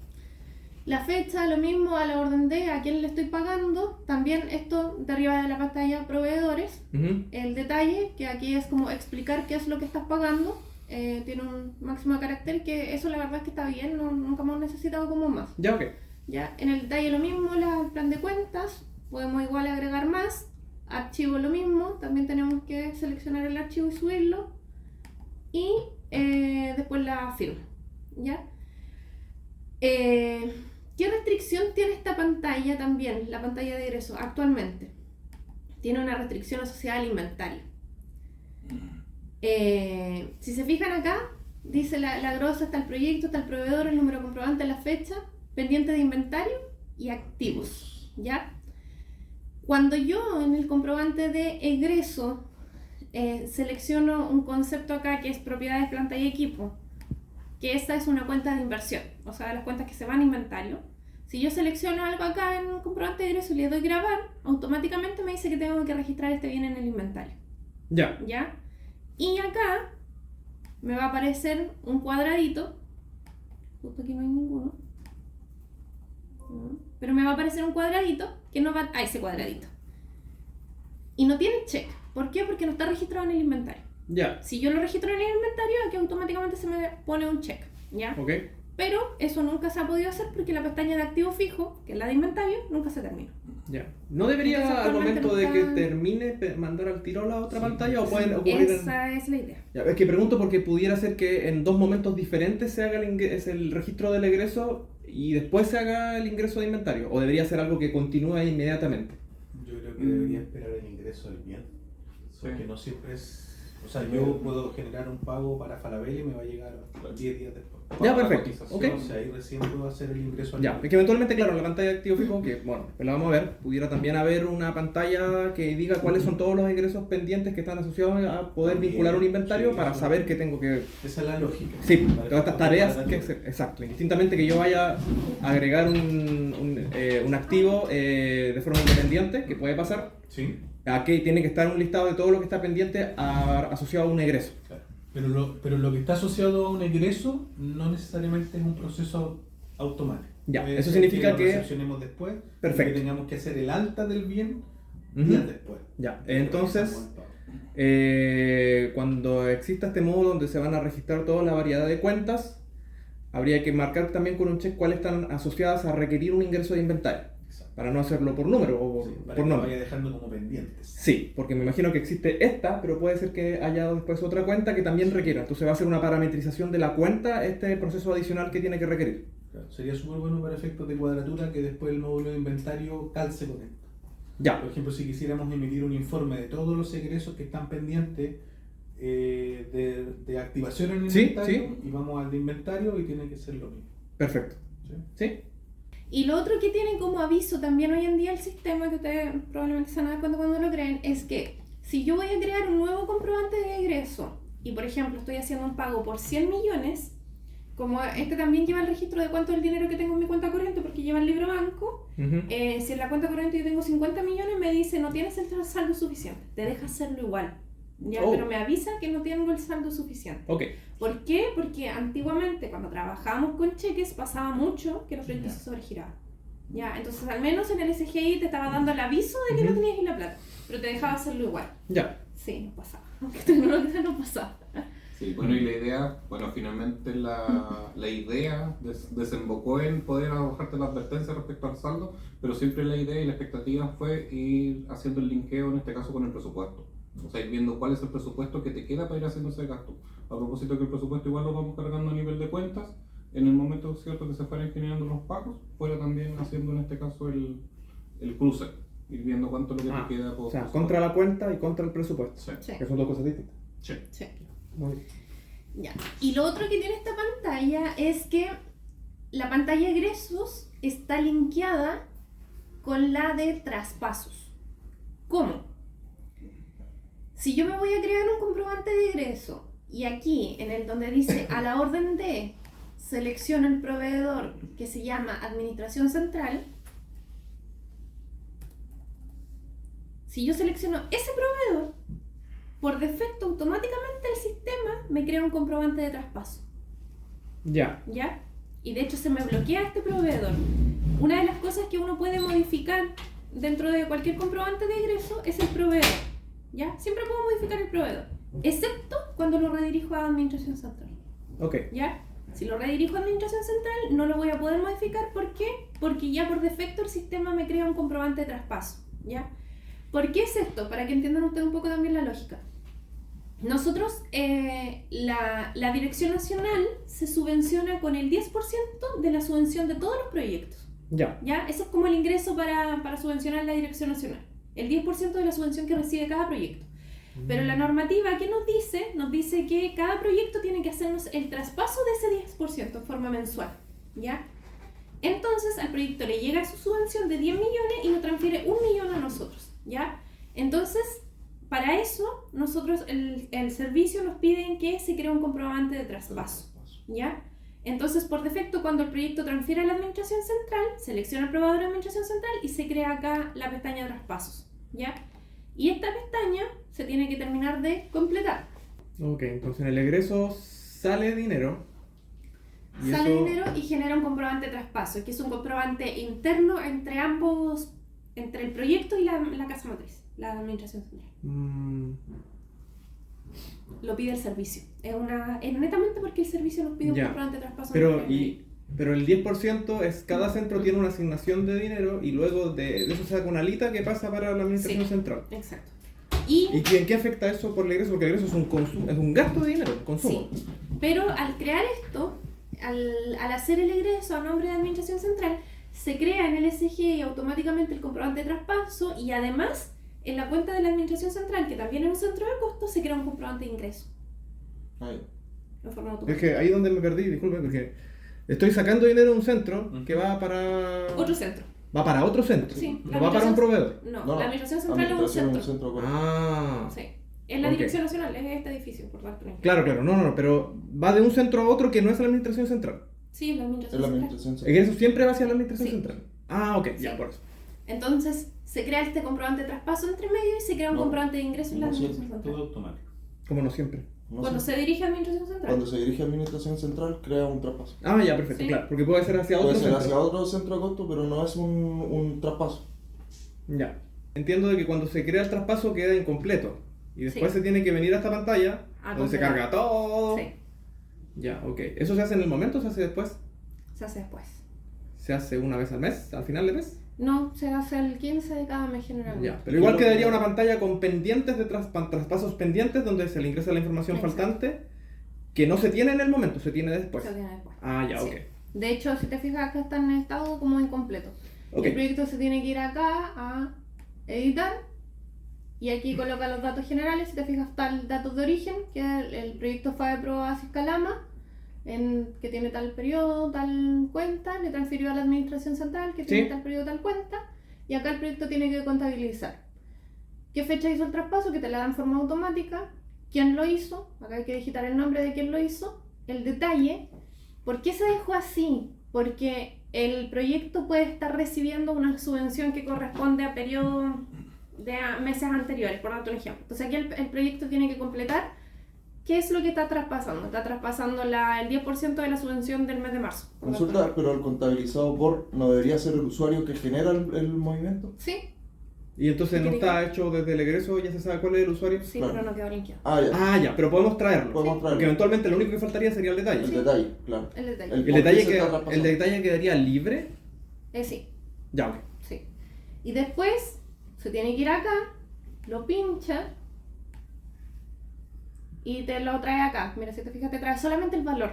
La fecha, lo mismo a la orden de a quién le estoy pagando. También esto de arriba de la pantalla proveedores. Ujú. El detalle, que aquí es como explicar qué es lo que estás pagando. Tiene un máximo de carácter que eso la verdad es que está bien, nunca hemos necesitado como más. Ya, ok. Ya, en el detalle lo mismo, el plan de cuentas, podemos igual agregar más. Archivo lo mismo, también tenemos que seleccionar el archivo y subirlo. Y después la firma, ¿ya? ¿Qué restricción tiene esta pantalla también, la pantalla de egreso actualmente? Tiene una restricción asociada al inventario. Si se fijan acá, dice la grosa, está el proyecto, está el proveedor, el número comprobante, la fecha, pendiente de inventario y activos, ¿ya? Cuando yo en el comprobante de egreso selecciono un concepto acá que es propiedades, planta y equipo, que esta es una cuenta de inversión, o sea, las cuentas que se van a inventario. Si yo selecciono algo acá en un comprobante de egreso y le doy grabar, automáticamente me dice que tengo que registrar este bien en el inventario, Ya. ¿ya? Y acá me va a aparecer un cuadradito, justo aquí no hay ninguno, pero me va a aparecer un cuadradito que no va a ese cuadradito. Y no tiene check. ¿Por qué? Porque no está registrado en el inventario. Ya. Si yo lo registro en el inventario, aquí automáticamente se me pone un check, ¿ya? Ok. Pero eso nunca se ha podido hacer porque la pestaña de activo fijo, que es la de inventario, nunca se termina. Ya. ¿No debería Entonces, al momento de actualmente que no termine mandar al tiro a la otra Sí. pantalla o pueden ocurrir Esa es la idea. Ya, es que pregunto porque pudiera ser que en dos momentos diferentes se haga el registro del egreso y después se haga el ingreso de inventario, o debería ser algo que continúe inmediatamente. Yo creo que debería esperar el ingreso del bien. Porque no siempre es. O sea, yo puedo generar un pago para Falabella y me va a llegar 10 días después. Ya, Para la perfecto. cotización. Ok. O sea, ahí recién puedo hacer el ingreso al Ya, bien. es que eventualmente, claro, en la pantalla de activo fijo, que bueno, la vamos a ver, pudiera también haber una pantalla que diga cuáles son todos los ingresos pendientes que están asociados a poder También, vincular un inventario sí, para eso. saber que tengo que... Esa es la lógica. Sí, Para todas estas que tareas pueda que dar- hacer, exacto, indistintamente que yo vaya a agregar un activo de forma independiente, que puede pasar, Sí, aquí tiene que estar un listado de todo lo que está pendiente asociado a un egreso. claro. Pero lo que está asociado a un egreso no necesariamente es un proceso automático. Ya, Puede eso ser significa lo que... recepcionemos después, Perfecto. que tengamos que hacer el alta del bien Ujú. días después. Ya, entonces, Empezamos el pago. cuando exista este módulo donde se van a registrar toda la variedad de cuentas, habría que marcar también con un check cuáles están asociadas a requerir un ingreso de inventario, Exacto. para no hacerlo por número o Sí, por para que lo nombre. vaya dejando como pendientes. Sí, porque me imagino que existe esta, pero puede ser que haya después otra cuenta que también requiera. Entonces va a ser una parametrización de la cuenta, este proceso adicional que tiene que requerir. Claro, sería súper bueno para efectos de cuadratura que después el módulo de inventario calce con esto. Ya, Por ejemplo, si quisiéramos emitir un informe de todos los egresos que están pendientes de activación en el Sí, inventario, sí. y vamos al de inventario y tiene que ser lo mismo. perfecto. ¿Sí? ¿Sí? Y lo otro que tiene como aviso también hoy en día el sistema, que ustedes probablemente se van a dar cuenta cuando lo creen, es que si yo voy a crear un nuevo comprobante de egreso y por ejemplo estoy haciendo un pago por 100 millones, como este también lleva el registro de cuánto es el dinero que tengo en mi cuenta corriente porque lleva el libro banco, Ujú. si en la cuenta corriente yo tengo 50 millones me dice no tienes el saldo suficiente, te deja hacerlo igual, ¿ya? Oh. Pero me avisa que no tengo el saldo suficiente. Ok, ¿Por qué? Porque antiguamente cuando trabajábamos con cheques pasaba mucho que los proyectos se sobregiraban. Ya, entonces al menos en el SGI te estaba dando el aviso de que no Ujú. tenías ahí la plata, pero te dejaba hacerlo igual. ya. Sí, no pasaba. Aunque tecnología no pasaba. Sí, bueno, y la idea, bueno, finalmente la idea desembocó en poder arrojarte la advertencia respecto al saldo, pero siempre la idea y la expectativa fue ir haciendo el linkeo, en este caso, con el presupuesto. O sea, ir viendo cuál es el presupuesto que te queda para ir haciendo ese gasto. A propósito que el presupuesto igual lo vamos cargando a nivel de cuentas, en el momento cierto que se fueran generando los pagos, fuera también haciendo en este caso el cruce, ir viendo cuánto es lo que te queda por O sea, presupuesto. contra la cuenta y contra el presupuesto. Sí. Sí, Que son dos cosas distintas. Sí. sí. Muy bien. Ya. Y lo otro que tiene esta pantalla es que la pantalla de egresos está linkeada con la de traspasos. ¿Cómo? Si yo me voy a crear un comprobante de egreso y aquí, en el donde dice a la orden de, selecciono el proveedor que se llama Administración Central, si yo selecciono ese proveedor, por defecto automáticamente el sistema me crea un comprobante de traspaso, Ya. ¿ya? Y de hecho se me bloquea este proveedor. Una de las cosas que uno puede modificar dentro de cualquier comprobante de egreso es el proveedor, ¿ya? Siempre puedo modificar el proveedor, excepto cuando lo redirijo a Administración Central, Ok. ¿ya? Si lo redirijo a Administración Central no lo voy a poder modificar. ¿Por qué? Porque ya por defecto el sistema me crea un comprobante de traspaso, ¿ya? ¿Por qué es esto? Para que entiendan ustedes un poco también la lógica. Nosotros, la Dirección Nacional se subvenciona con el 10% de la subvención de todos los proyectos, Ya. ¿ya? Eso es como el ingreso para subvencionar la Dirección Nacional, el 10% de la subvención que recibe cada proyecto. Pero la normativa que nos dice que cada proyecto tiene que hacernos el traspaso de ese 10% en forma mensual, ¿ya? Entonces al proyecto le llega su subvención de 10 millones y nos transfiere 1 millón a nosotros, ¿ya? Entonces, para eso, nosotros, el servicio nos pide que se cree un comprobante de traspaso, ¿ya? Entonces, por defecto, cuando el proyecto transfiere a la Administración Central, selecciona el proveedor de Administración Central y se crea acá la pestaña de traspasos, ¿ya? Y esta pestaña se tiene que terminar de completar. Ok, entonces en el egreso sale dinero. y Sale eso- dinero y genera un comprobante de traspaso, que es un comprobante interno entre ambos, entre el proyecto y la casa matriz, la Administración Central. Mm, Lo pide el servicio. Es netamente porque el servicio nos pide un Ya. comprobante de traspaso. pero, entre medio. pero el 10% es cada centro tiene una asignación de dinero y luego de eso se saca una alita que pasa para la administración Sí. central. Exacto. ¿Y en qué afecta eso por el egreso? Porque el egreso es un consumo, es un gasto de dinero, consumo. Sí, pero al crear esto, al hacer el egreso a nombre de Administración Central, se crea en el SGI automáticamente el comprobante de traspaso y además en la cuenta de la Administración Central, que también es un centro de costo, se crea un comprobante de ingreso Ahí. en forma Es automática. que ahí es donde me perdí, disculpe, porque estoy sacando dinero de un centro que va para... Otro centro. Va para otro centro, Sí, no la va para un administración- proveedor. No, la Administración Central es un Administración centro. centro correcto. Ah, Sí. Es la Ok. Dirección Nacional, es este edificio, por darte un ejemplo. claro, no, pero va de un centro a otro que no es la administración central. Sí, es la Es Administración la Central. administración El central. egreso siempre va hacia la administración Sí. central. Ah, ok, ya, Sí. por eso. Entonces, se crea este comprobante de traspaso entre medio y se crea un No. comprobante de ingreso en la No, sí, Administración Central. Todo automático. Como no siempre. No Cuando sé. se dirige a Administración Central. Cuando se dirige a Administración Central, crea un traspaso. Ah, ya, perfecto, Sí. claro. Porque puede ser hacia otro Puede ser centro. hacia otro centro de costo, pero no es un traspaso. Ya. Entiendo de que cuando se crea el traspaso queda incompleto. Y después Sí. se tiene que venir a esta pantalla A donde se completar. carga todo. Sí, Ya, ok. ¿Eso se hace en el momento o se hace después? se hace después. ¿Se hace una vez al mes? ¿Al final del mes? No, se hace el 15 de cada mes generalmente. Ya. Pero igual quedaría una pantalla con pendientes de traspasos pendientes donde se le ingresa la información Exacto. faltante que no se tiene en el momento, se tiene después. Se tiene después. Ah, ya, Sí. ok. De hecho, si te fijas, acá está en estado como incompleto. Ok. El proyecto se tiene que ir acá a editar y aquí coloca los datos generales. Si te fijas, está el datos de origen, que el proyecto fue aprobado a Calama, que tiene tal periodo, tal cuenta, le transfirió a la administración central, que tiene Sí. tal periodo, tal cuenta, y acá el proyecto tiene que contabilizar. ¿Qué fecha hizo el traspaso? Que te la dan en forma automática. ¿Quién lo hizo? Acá hay que digitar el nombre de quién lo hizo, el detalle. ¿Por qué se dejó así? Porque el proyecto puede estar recibiendo una subvención que corresponde a periodos de meses anteriores, por darte un ejemplo. Entonces aquí el proyecto tiene que completar qué es lo que está traspasando. Está traspasando el 10% de la subvención del mes de marzo. por darte un Consulta, ejemplo. pero el contabilizado por no debería ser el usuario que genera el movimiento. Sí, Y entonces no ¿Qué está hecho desde el egreso, ya se sabe cuál es el usuario. sí, Claro. pero no quedó linkeado. Ah, ya. Ah, ya, pero podemos traerlo. Podemos Porque traerlo. eventualmente lo único que faltaría sería el detalle. El detalle, claro. El detalle. El- El ¿por qué detalle, se está el traspasando? detalle quedaría libre. Sí. Ya, ok. Sí. Y después se tiene que ir acá, lo pincha y te lo trae acá. Mira, si te fijas, te trae solamente el valor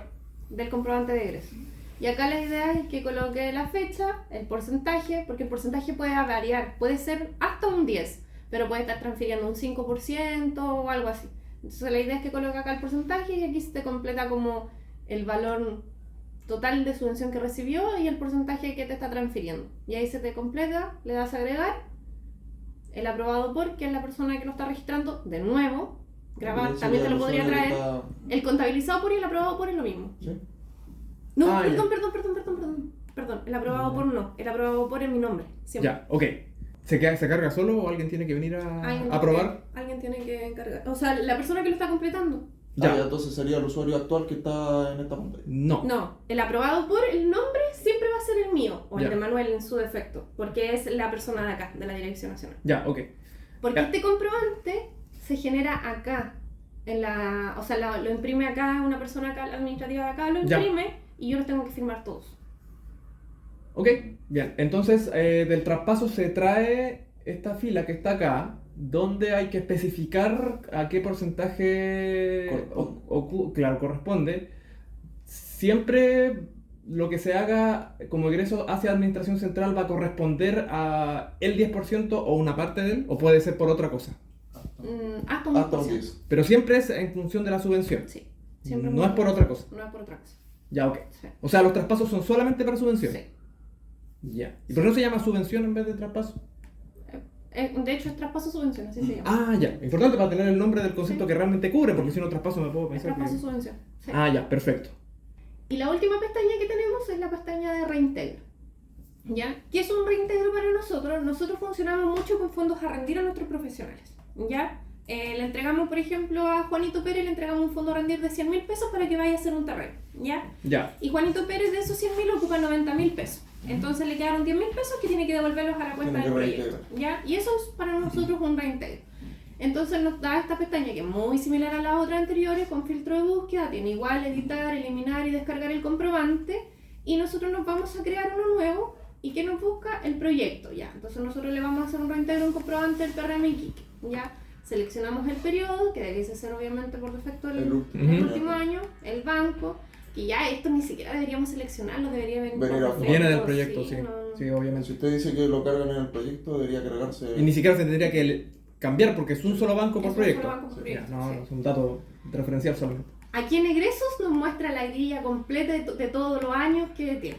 del comprobante de egreso. Y acá la idea es que coloque la fecha, el porcentaje, porque el porcentaje puede variar, puede ser hasta un 10, pero puede estar transfiriendo un 5% o algo así. Entonces la idea es que coloque acá el porcentaje y aquí se te completa como el valor total de subvención que recibió y el porcentaje que te está transfiriendo. Y ahí se te completa, le das a agregar, el aprobado por, que es la persona que lo está registrando, de nuevo, grabar, Ese también te lo el podría usuario que traer. está- El contabilizado por y el aprobado por es lo mismo. ¿Sí? No, Ah, perdón, ya. perdón, el aprobado por no, el aprobado por es mi nombre, siempre. Ya, ok. ¿Se carga solo o alguien tiene que venir Alguien a probar? Alguien tiene que encargar, o sea, la persona que lo está completando. Ah, Ya. ya, entonces sería el usuario actual que está en esta pantalla. No. No, el aprobado por, el nombre siempre va a ser el mío, o Ya. el de Manuel en su defecto, porque es la persona de acá, de la Dirección Nacional. Ya, ok. Porque Ya. este comprobante se genera acá, o sea, lo imprime acá, una persona acá, la administrativa de acá lo Ya. imprime y yo los tengo que firmar todos. Ok, bien. Entonces, del traspaso se trae esta fila que está acá, donde hay que especificar a qué porcentaje claro, corresponde. Siempre lo que se haga como egreso hacia Administración Central va a corresponder a el 10% o una parte de él, o puede ser por otra cosa. Hasta un Hasta un 10%. 10. Pero siempre es en función de la subvención. Sí. Siempre No es por otra cosa. No es por otra cosa. Ya, ok. Sí. O sea, los traspasos son solamente para subvención. Sí. Ya. ¿Y por qué no se llama subvención en vez de traspaso? De hecho, es traspaso subvención, así se llama. Ah, ya. Importante para tener el nombre del concepto Sí. que realmente cubre, porque si no traspaso me puedo es pensar traspaso que... subvención. Sí. Ah, ya, perfecto. Y la última pestaña que tenemos es la pestaña de reintegro. ¿Ya? ¿Qué es un reintegro para nosotros? Nosotros funcionamos mucho con fondos a rendir a nuestros profesionales. ¿Ya? Le entregamos, por ejemplo, a Juanito Pérez, le entregamos un fondo a rendir de 100.000 pesos para que vaya a hacer un terreno. ¿Ya? Ya. Y Juanito Pérez de esos 100.000 ocupa 90.000 pesos. Entonces le quedaron 10.000 pesos que tiene que devolverlos a la cuenta Tiene del que proyecto. ¿Ya? Y eso es para nosotros un reintegro. Entonces nos da esta pestaña que es muy similar a las otras anteriores, con filtro de búsqueda, tiene igual editar, eliminar y descargar el comprobante, y nosotros nos vamos a crear uno nuevo y que nos busca el proyecto, ¿ya? Entonces nosotros le vamos a hacer un reintegro, un comprobante del PRM Iquique, ¿ya? Seleccionamos el periodo, que debiese ser obviamente por defecto el último. último año, el banco, y ya esto ni siquiera deberíamos seleccionarlo, debería venir por Venir a- defecto, Viene del proyecto, sí. no. Sí, obviamente. Si usted dice que lo cargan en el proyecto, debería cargarse. Y ni siquiera se tendría que cambiar porque es un solo banco por Es un proyecto. solo banco por Ya, proyecto, no, sí. es un dato referencial solamente. Aquí en egresos nos muestra la grilla completa de todos los años que tiene.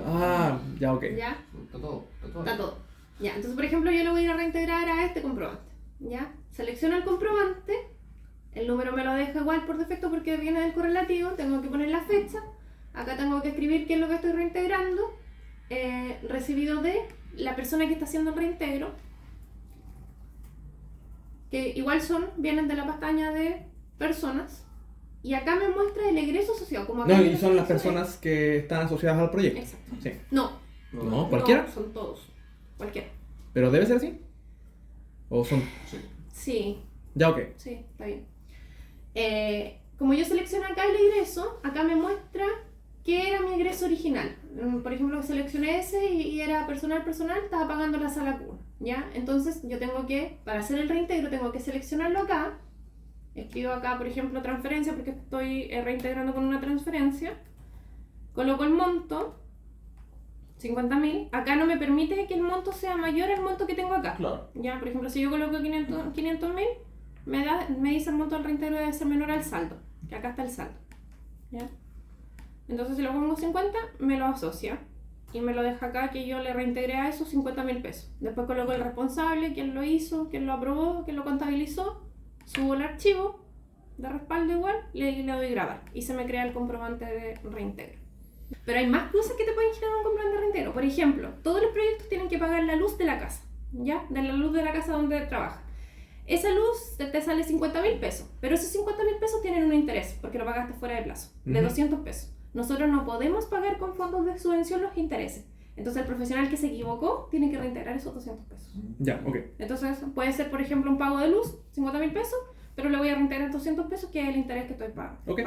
Ah, ya, ok. ¿Ya? Está todo, está todo. Está todo. Ya, entonces por ejemplo yo le voy a ir a reintegrar a este comprobante. ¿Ya? Selecciono el comprobante, el número me lo deja igual por defecto porque viene del correlativo, tengo que poner la fecha, acá tengo que escribir qué es lo que estoy reintegrando, recibido de la persona que está haciendo el reintegro, que igual vienen de la pestaña de personas, y acá me muestra el egreso asociado. Como acá No, yo y lo son las seleccioné. personas que están asociadas al proyecto. Exacto. Sí. No, No, ¿cualquiera? no, son todos. Cualquiera. ¿Pero debe ser así? ¿O son...? Sí. Sí, Ya, ok. sí, está bien. Como yo selecciono acá el egreso, acá me muestra qué era mi egreso original. Por ejemplo, seleccioné ese y era personal, estaba pagando la sala Q, ¿ya? Entonces yo tengo que, para hacer el reintegro, tengo que seleccionarlo acá. Escribo acá, por ejemplo, transferencia, porque estoy reintegrando con una transferencia. Coloco el monto, 50.000. Acá no me permite que el monto sea mayor al monto que tengo acá. Claro. Ya, por ejemplo, si yo coloco 500.000, me dice el monto del reintegro debe ser menor al saldo, que acá está el saldo. ¿Ya? Entonces si lo pongo 50, me lo asocia y me lo deja acá que yo le reintegré a esos 50.000 pesos. Después coloco el responsable, quién lo hizo, quién lo aprobó, quién lo contabilizó, subo el archivo de respaldo igual y le doy grabar y se me crea el comprobante de reintegro. Pero hay más cosas que te pueden generar un comprobante de reintegro. Por ejemplo, todos los proyectos tienen que pagar la luz de la casa, ¿ya? De la luz de la casa donde trabajas. Esa luz te sale 50.000 pesos, pero esos 50.000 pesos tienen un interés porque lo pagaste fuera de plazo, de 200 pesos. Nosotros no podemos pagar con fondos de subvención los intereses. Entonces el profesional que se equivocó tiene que reintegrar esos 200 pesos. Ya, ok. Entonces puede ser, por ejemplo, un pago de luz, 50.000 pesos, pero le voy a reintegrar 200 pesos que es el interés que estoy pagando. Ok.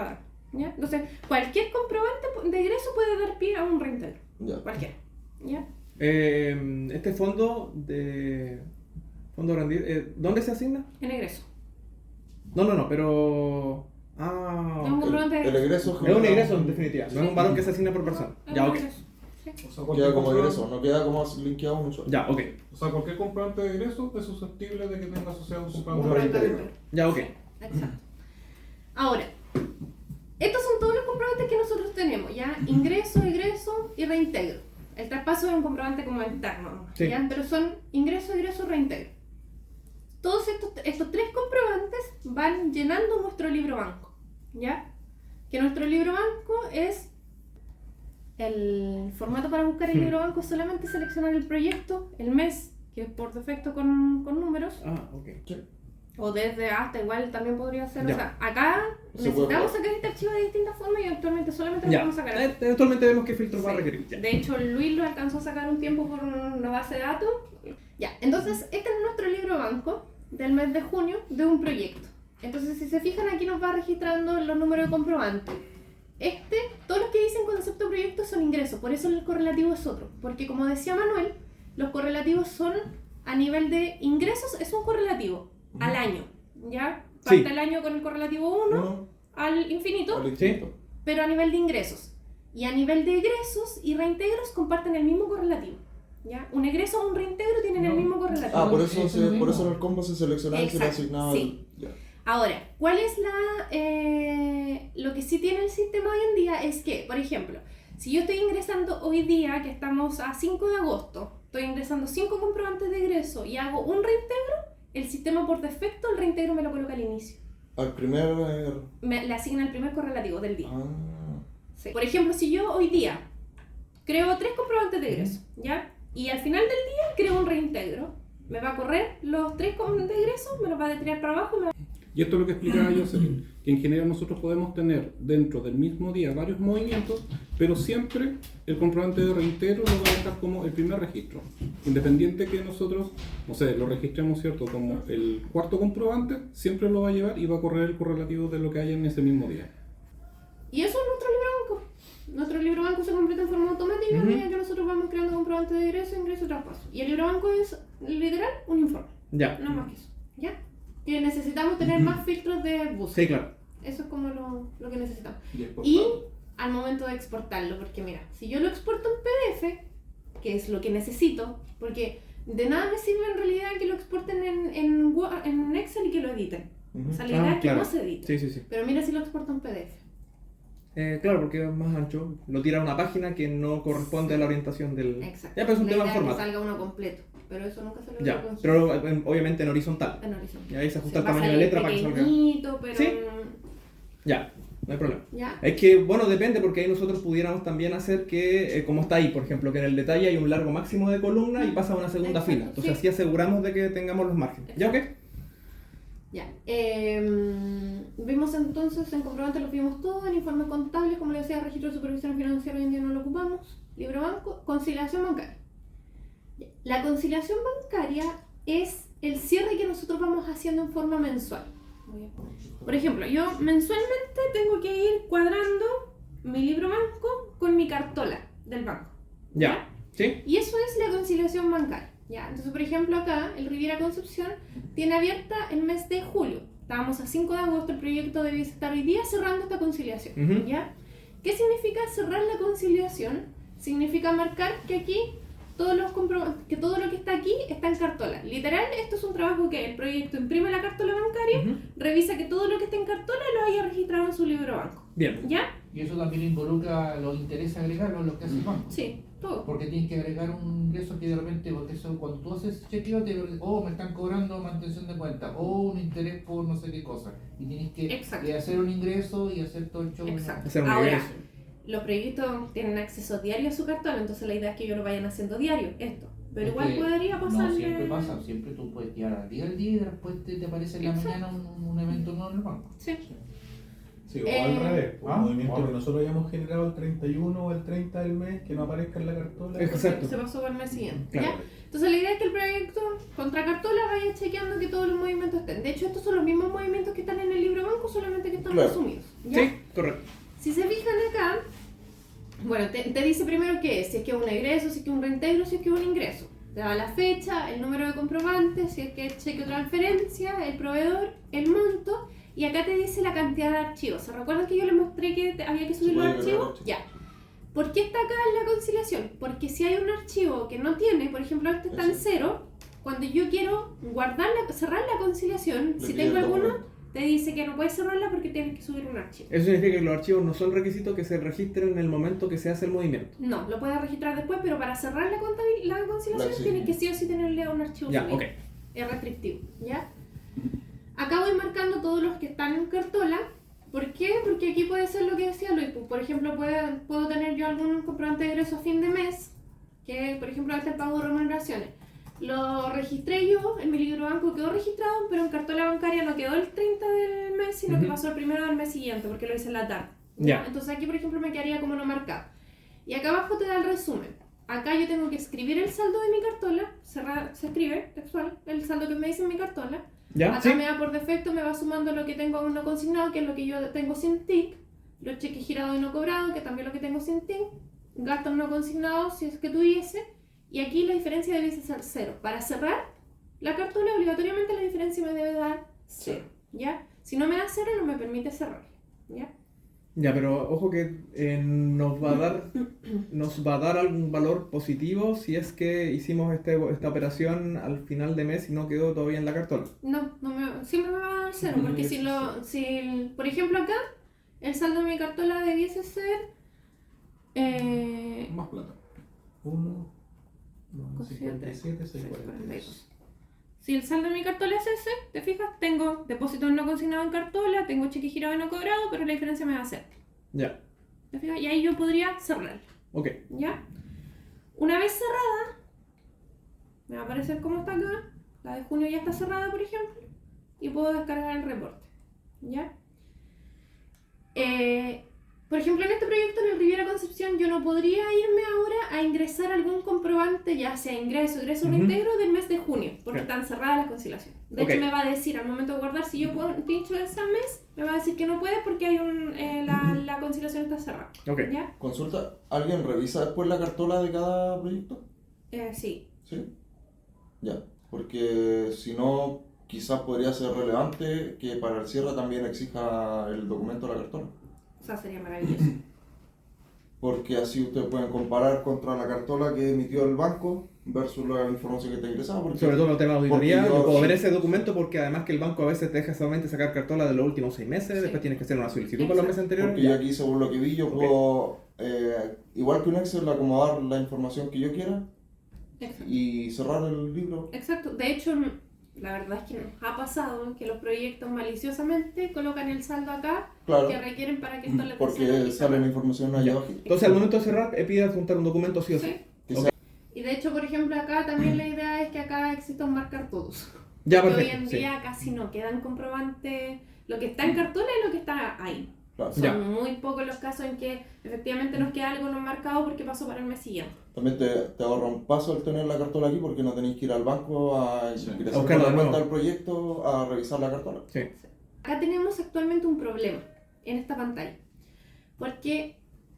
¿Ya? Entonces, cualquier comprobante de egreso puede dar pie a un reintegro. Ya. Cualquiera. ¿Ya? Este fondo de... Fondo rendir, ¿dónde se asigna? En egreso. No, pero... Ah, Es un comprobante de El egreso es un egreso en definitiva, no es un valor que se asigna por persona. Es Ya, un ok. egreso. Sí. O sea, cualquier Queda como comprobante- egreso, no queda como linkeado a un usuario. Ya, ok. O sea, cualquier comprobante de egreso es susceptible de que tenga asociado un Un comprobante. comprobante de reintegro. reintegro. Ya, ok. Sí, exacto. Ahora, estos son todos los comprobantes que nosotros tenemos, ¿ya? Ingreso, egreso y reintegro. El traspaso es un comprobante como interno, Sí. ¿ya? Pero son ingreso, egreso, reintegro. Todos estos tres comprobantes van llenando nuestro libro banco, ¿ya? Que nuestro libro banco es... El formato para buscar el libro banco es solamente seleccionar el proyecto, el mes, que es por defecto con números, Ah, ok. o desde hasta igual también podría ser. Ya. O sea, acá Se necesitamos puede sacar este archivo de distintas formas y actualmente solamente lo Ya, podemos sacar así. eventualmente vemos qué filtro va a Sí. requerir. Ya. De hecho, Luis lo alcanzó a sacar un tiempo por una base de datos. Ya, entonces este es nuestro libro banco del mes de junio de un proyecto. Entonces, si se fijan, aquí nos va registrando los números de comprobantes. Todos los que dicen concepto proyecto son ingresos, por eso el correlativo es otro. Porque como decía Manuel, los correlativos son a nivel de ingresos, es un correlativo al año, ¿ya? Sí. Parte el año con el correlativo 1 Uno, al infinito, al infinito. pero a nivel de ingresos. Y a nivel de egresos y reintegros comparten el mismo correlativo, ¿ya? Un egreso o un reintegro tienen el No. mismo correlativo. Ah, por Eso eso, es lo por mismo. eso en el combo se seleccionaba y se le Exacto, asignaba sí. el... Ya. Ahora, ¿cuál es lo que sí tiene el sistema hoy en día? Es que, por ejemplo, si yo estoy ingresando hoy día, que estamos a 5 de agosto, estoy ingresando 5 comprobantes de egreso y hago un reintegro, el sistema por defecto, el reintegro me lo coloca al inicio. Al primer... Le asigna el primer correlativo del día. Ah, Sí. Por ejemplo, si yo hoy día creo 3 comprobantes de egreso, ¿ya? Y al final del día creo un reintegro, me va a correr los 3 comprobantes de egreso, me los va a tirar para abajo y me va Y esto es lo que explicaba Jocelyn, que en general nosotros podemos tener dentro del mismo día varios movimientos, pero siempre el comprobante de reintegro lo va a dejar como el primer registro. Independiente que nosotros, no sé, lo registremos, ¿cierto? Como el cuarto comprobante, siempre lo va a llevar y va a correr el correlativo de lo que haya en ese mismo día. Y eso es nuestro libro banco. Nuestro libro banco se completa en forma automática a medida que nosotros vamos creando comprobantes de ingreso, ingreso y traspaso. Y el libro banco es literal un informe, Ya. no más que eso. ¿Ya? Que necesitamos tener más filtros de búsqueda. Sí, claro. Eso es como lo que necesitamos. Y es por Y tanto, al momento de exportarlo, porque mira, si yo lo exporto en PDF, que es lo que necesito, porque de nada me sirve en realidad que lo exporten en Excel y que lo editen. ujú. O sea, la idea es que claro. no se edite. Sí. Pero mira si lo exporto en PDF. Claro, porque es más ancho. Lo tira a una página que no corresponde a la orientación del... Exacto. Ya, pero es un La tema de idea es que formato. salga uno completo, pero eso nunca se lo Ya, pero obviamente en horizontal. en horizontal. Y ahí se ajusta el Va a tamaño de salir letra para que salga. pequeñito, pero Sí. Ya, no hay problema. ya. Es que, bueno, depende, porque ahí nosotros pudiéramos también hacer que, como está ahí, por ejemplo, que en el detalle hay un largo máximo de columna y pasa a una segunda Exacto, fila. Entonces sí. así aseguramos de que tengamos los márgenes. ¿Ya ok? Ya. Vimos entonces en comprobante, lo vimos todo, en informes contables, como le decía, registro de supervisión financiera hoy en día no lo ocupamos, libro banco, conciliación bancaria. Ya. La conciliación bancaria es el cierre que nosotros vamos haciendo en forma mensual. Por ejemplo, yo mensualmente tengo que ir cuadrando mi libro banco con mi cartola del banco. Ya. ¿Sí? Y eso es la conciliación bancaria. ¿Ya? Entonces, por ejemplo, acá el Riviera Concepción tiene abierta el mes de julio. Estábamos a 5 de agosto, el proyecto debe estar hoy día cerrando esta conciliación. Ujú. ¿Ya? ¿Qué significa cerrar la conciliación? Significa marcar que aquí que todo lo que está aquí está en cartola. Literal, esto es un trabajo que el proyecto imprime la cartola bancaria, Ujú. revisa que todo lo que está en cartola lo haya registrado en su libro banco. Bien. ¿Ya? Y eso también involucra los intereses agregados, los que hace el banco. Sí, todo. Porque tienes que agregar un ingreso que de repente, porque eso cuando tú haces chequeo, me están cobrando mantención de cuenta, o un interés por no sé qué cosa. Y tienes que Exacto. hacer un ingreso y hacer todo el show. Exacto. Hacer un Ahora, ingreso. los proyectos tienen acceso diario a su cartola, entonces la idea es que ellos lo vayan haciendo diario, esto. Pero igual Porque podría pasar. No siempre pasa, siempre tú puedes llegar al día y después te aparece en la Exacto. mañana un evento nuevo en el banco. Sí. Sí, o al revés, un movimiento bueno. que nosotros hayamos generado el 31 o el 30 del mes, que no aparezca en la cartola. Exacto. Se pasó para el mes siguiente. Claro. ¿Ya? Entonces la idea es que el proyecto contra cartola vaya chequeando que todos los movimientos estén. De hecho, estos son los mismos movimientos que están en el libro banco, solamente que están Claro. resumidos. ¿Ya? Sí, correcto. Si se fijan acá, bueno, te dice primero qué es, si es que es un egreso, si es que es un reintegro, si es que es un ingreso. Te da la fecha, el número de comprobantes, si es que es cheque o transferencia, el proveedor, el monto, y acá te dice la cantidad de archivos. ¿Se recuerdan que yo les mostré que había que subir los puede agregar archivos? archivos. Ya. ¿Por qué está acá en la conciliación? Porque si hay un archivo que no tiene, por ejemplo, este está en Exacto. 0, cuando yo quiero cerrar la conciliación, Le si pide tengo el alguno, documento. te dice que no puedes cerrarla porque tienes que subir un archivo. Eso significa que los archivos no son requisitos que se registren en el momento que se hace el movimiento. No, lo puedes registrar después, pero para cerrar la conciliación Sí. tienes que sí o sí tenerle un archivo Ya, subido. ok. Es restrictivo, ¿ya? Acá voy marcando todos los que están en cartola. ¿Por qué? Porque aquí puede ser lo que decía Luis. Pues, por ejemplo, puedo tener yo algún comprobante de ingreso a fin de mes, que por ejemplo este pago de remuneraciones. Lo registré yo, en mi libro banco quedó registrado, pero en cartola bancaria no quedó el 30 del mes, sino que Ujú. pasó el primero del mes siguiente, porque lo hice en la tarde. Ya. Entonces aquí, por ejemplo, me quedaría como no marcado. Y acá abajo te da el resumen. Acá yo tengo que escribir el saldo de mi cartola, se escribe textual, el saldo que me dice en mi cartola. ¿Ya? Acá Sí. me da por defecto, me va sumando lo que tengo aún no consignado, que es lo que yo tengo sin TIC, los cheques girados y no cobrados, que también lo que tengo sin TIC, gastos no consignados, si es que tuviese, y aquí la diferencia debiese ser 0. Para cerrar la cartola, obligatoriamente la diferencia me debe dar 0, ¿ya? Si no me da 0, no me permite cerrar, ¿ya? Ya, pero ojo que nos va a dar algún valor positivo si es que hicimos esta operación al final de mes y no quedó todavía en la cartola. No, siempre me va a dar 0, porque por ejemplo acá, el saldo de mi cartola debiese ser... Más plata. 1, Con 57, 642. Si el saldo de mi cartola es ese, ¿te fijas? Tengo depósitos no consignados en cartola, tengo cheque girado y no cobrado, pero la diferencia me va a ser. Ya, ¿Te fijas? Y ahí yo podría cerrar, ok. ¿ya? Una vez cerrada, me va a aparecer como está acá, la de junio ya está cerrada, por ejemplo, y puedo descargar el reporte, ¿ya? Por ejemplo, en este proyecto en el Riviera Concepción yo no podría irme ahora a ingresar algún comprobante, ya sea ingreso Ujú. reintegro del mes de junio, porque Claro. están cerradas las conciliaciones. De Ok. hecho, me va a decir al momento de guardar, si yo pincho ese mes, me va a decir que no puede porque hay la conciliación está cerrada. Ok. ¿Ya? Consulta, ¿alguien revisa después la cartola de cada proyecto? Sí. ¿Sí? Ya, porque si no, quizás podría ser relevante que para el cierre también exija el documento de la cartola. O sea, sería maravilloso. Porque así ustedes pueden comparar contra la cartola que emitió el banco versus la información que está ingresada. Porque, Sobre todo en los temas de auditoría, porque yo puedo ver sí. ese documento porque además que el banco a veces te deja solamente sacar cartola de los últimos 6 meses, Sí. después tienes que hacer una solicitud por los meses anteriores. Porque yo Ya. aquí, según lo que vi, yo Ok. puedo, igual que un Excel, acomodar la información que yo quiera Exacto. y cerrar el libro. Exacto. De hecho, la verdad es que nos ha pasado que los proyectos maliciosamente colocan el saldo acá Claro, que requieren para que esto le porque sale la información allá Ya. abajo. Entonces al momento de cerrar, pide adjuntar un documento sí o sí. Sí. Que Ok. sea- Y de hecho, por ejemplo, acá también la idea es que acá exista un marcar todos. Ya, Porque perfecto. hoy en Sí. día casi no quedan comprobantes. Lo que está en cartón es lo que está ahí. Claro. Son Ya. muy pocos los casos en que efectivamente nos queda algo no marcado porque pasó para el mes siguiente. También te ahorra un paso el tener la cartola aquí porque no tenéis que ir al banco a ingresar buscarla por de la cuenta nuevo. del proyecto a revisar la cartola. Sí. Acá tenemos actualmente un problema en esta pantalla. Porque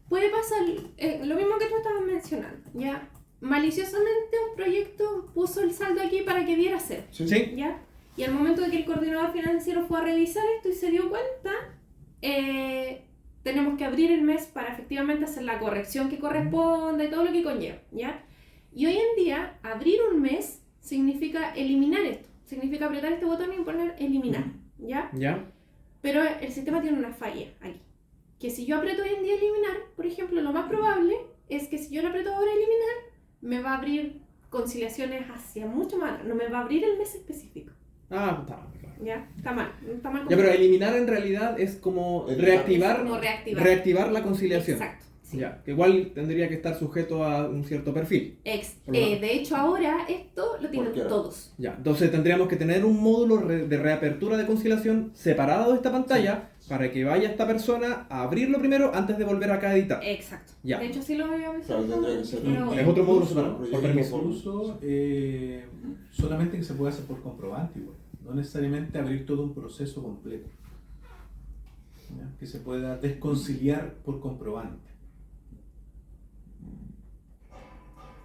puede pasar lo mismo que tú estabas mencionando. ¿Ya? Maliciosamente un proyecto puso el saldo aquí para que diera cero. Sí. Sí. ¿Ya? Y al momento de que el coordinador financiero fue a revisar esto y se dio cuenta, tenemos que abrir el mes para efectivamente hacer la corrección que corresponda y todo lo que conlleva, ¿ya? Y hoy en día, abrir un mes significa eliminar esto, significa apretar este botón y poner eliminar, ¿ya? Ya. Pero el sistema tiene una falla aquí, que si yo aprieto hoy en día eliminar, por ejemplo, lo más probable es que si yo lo aprieto ahora eliminar, me va a abrir conciliaciones hacia mucho más, no me va a abrir el mes específico. Ah, está claro. ¿Ya? Está mal. Ya, pero eliminar en realidad es como reactivar, Es como reactivar la conciliación. Exacto. Sí. Ya, que igual tendría que estar sujeto a un cierto perfil. De hecho, ahora esto lo tienen Cualquiera. todos. Ya, entonces tendríamos que tener un módulo de reapertura de conciliación separado de esta pantalla para que vaya esta persona a abrirlo primero antes de volver acá a editar. Exacto. Ya. De hecho, sí lo había Claro, visto. tendría que ser pero- Es otro módulo incluso separado, por permiso. Incluso solamente que se puede hacer por comprobante igual. No necesariamente abrir todo un proceso completo. ¿Ya? Que se pueda desconciliar por comprobante.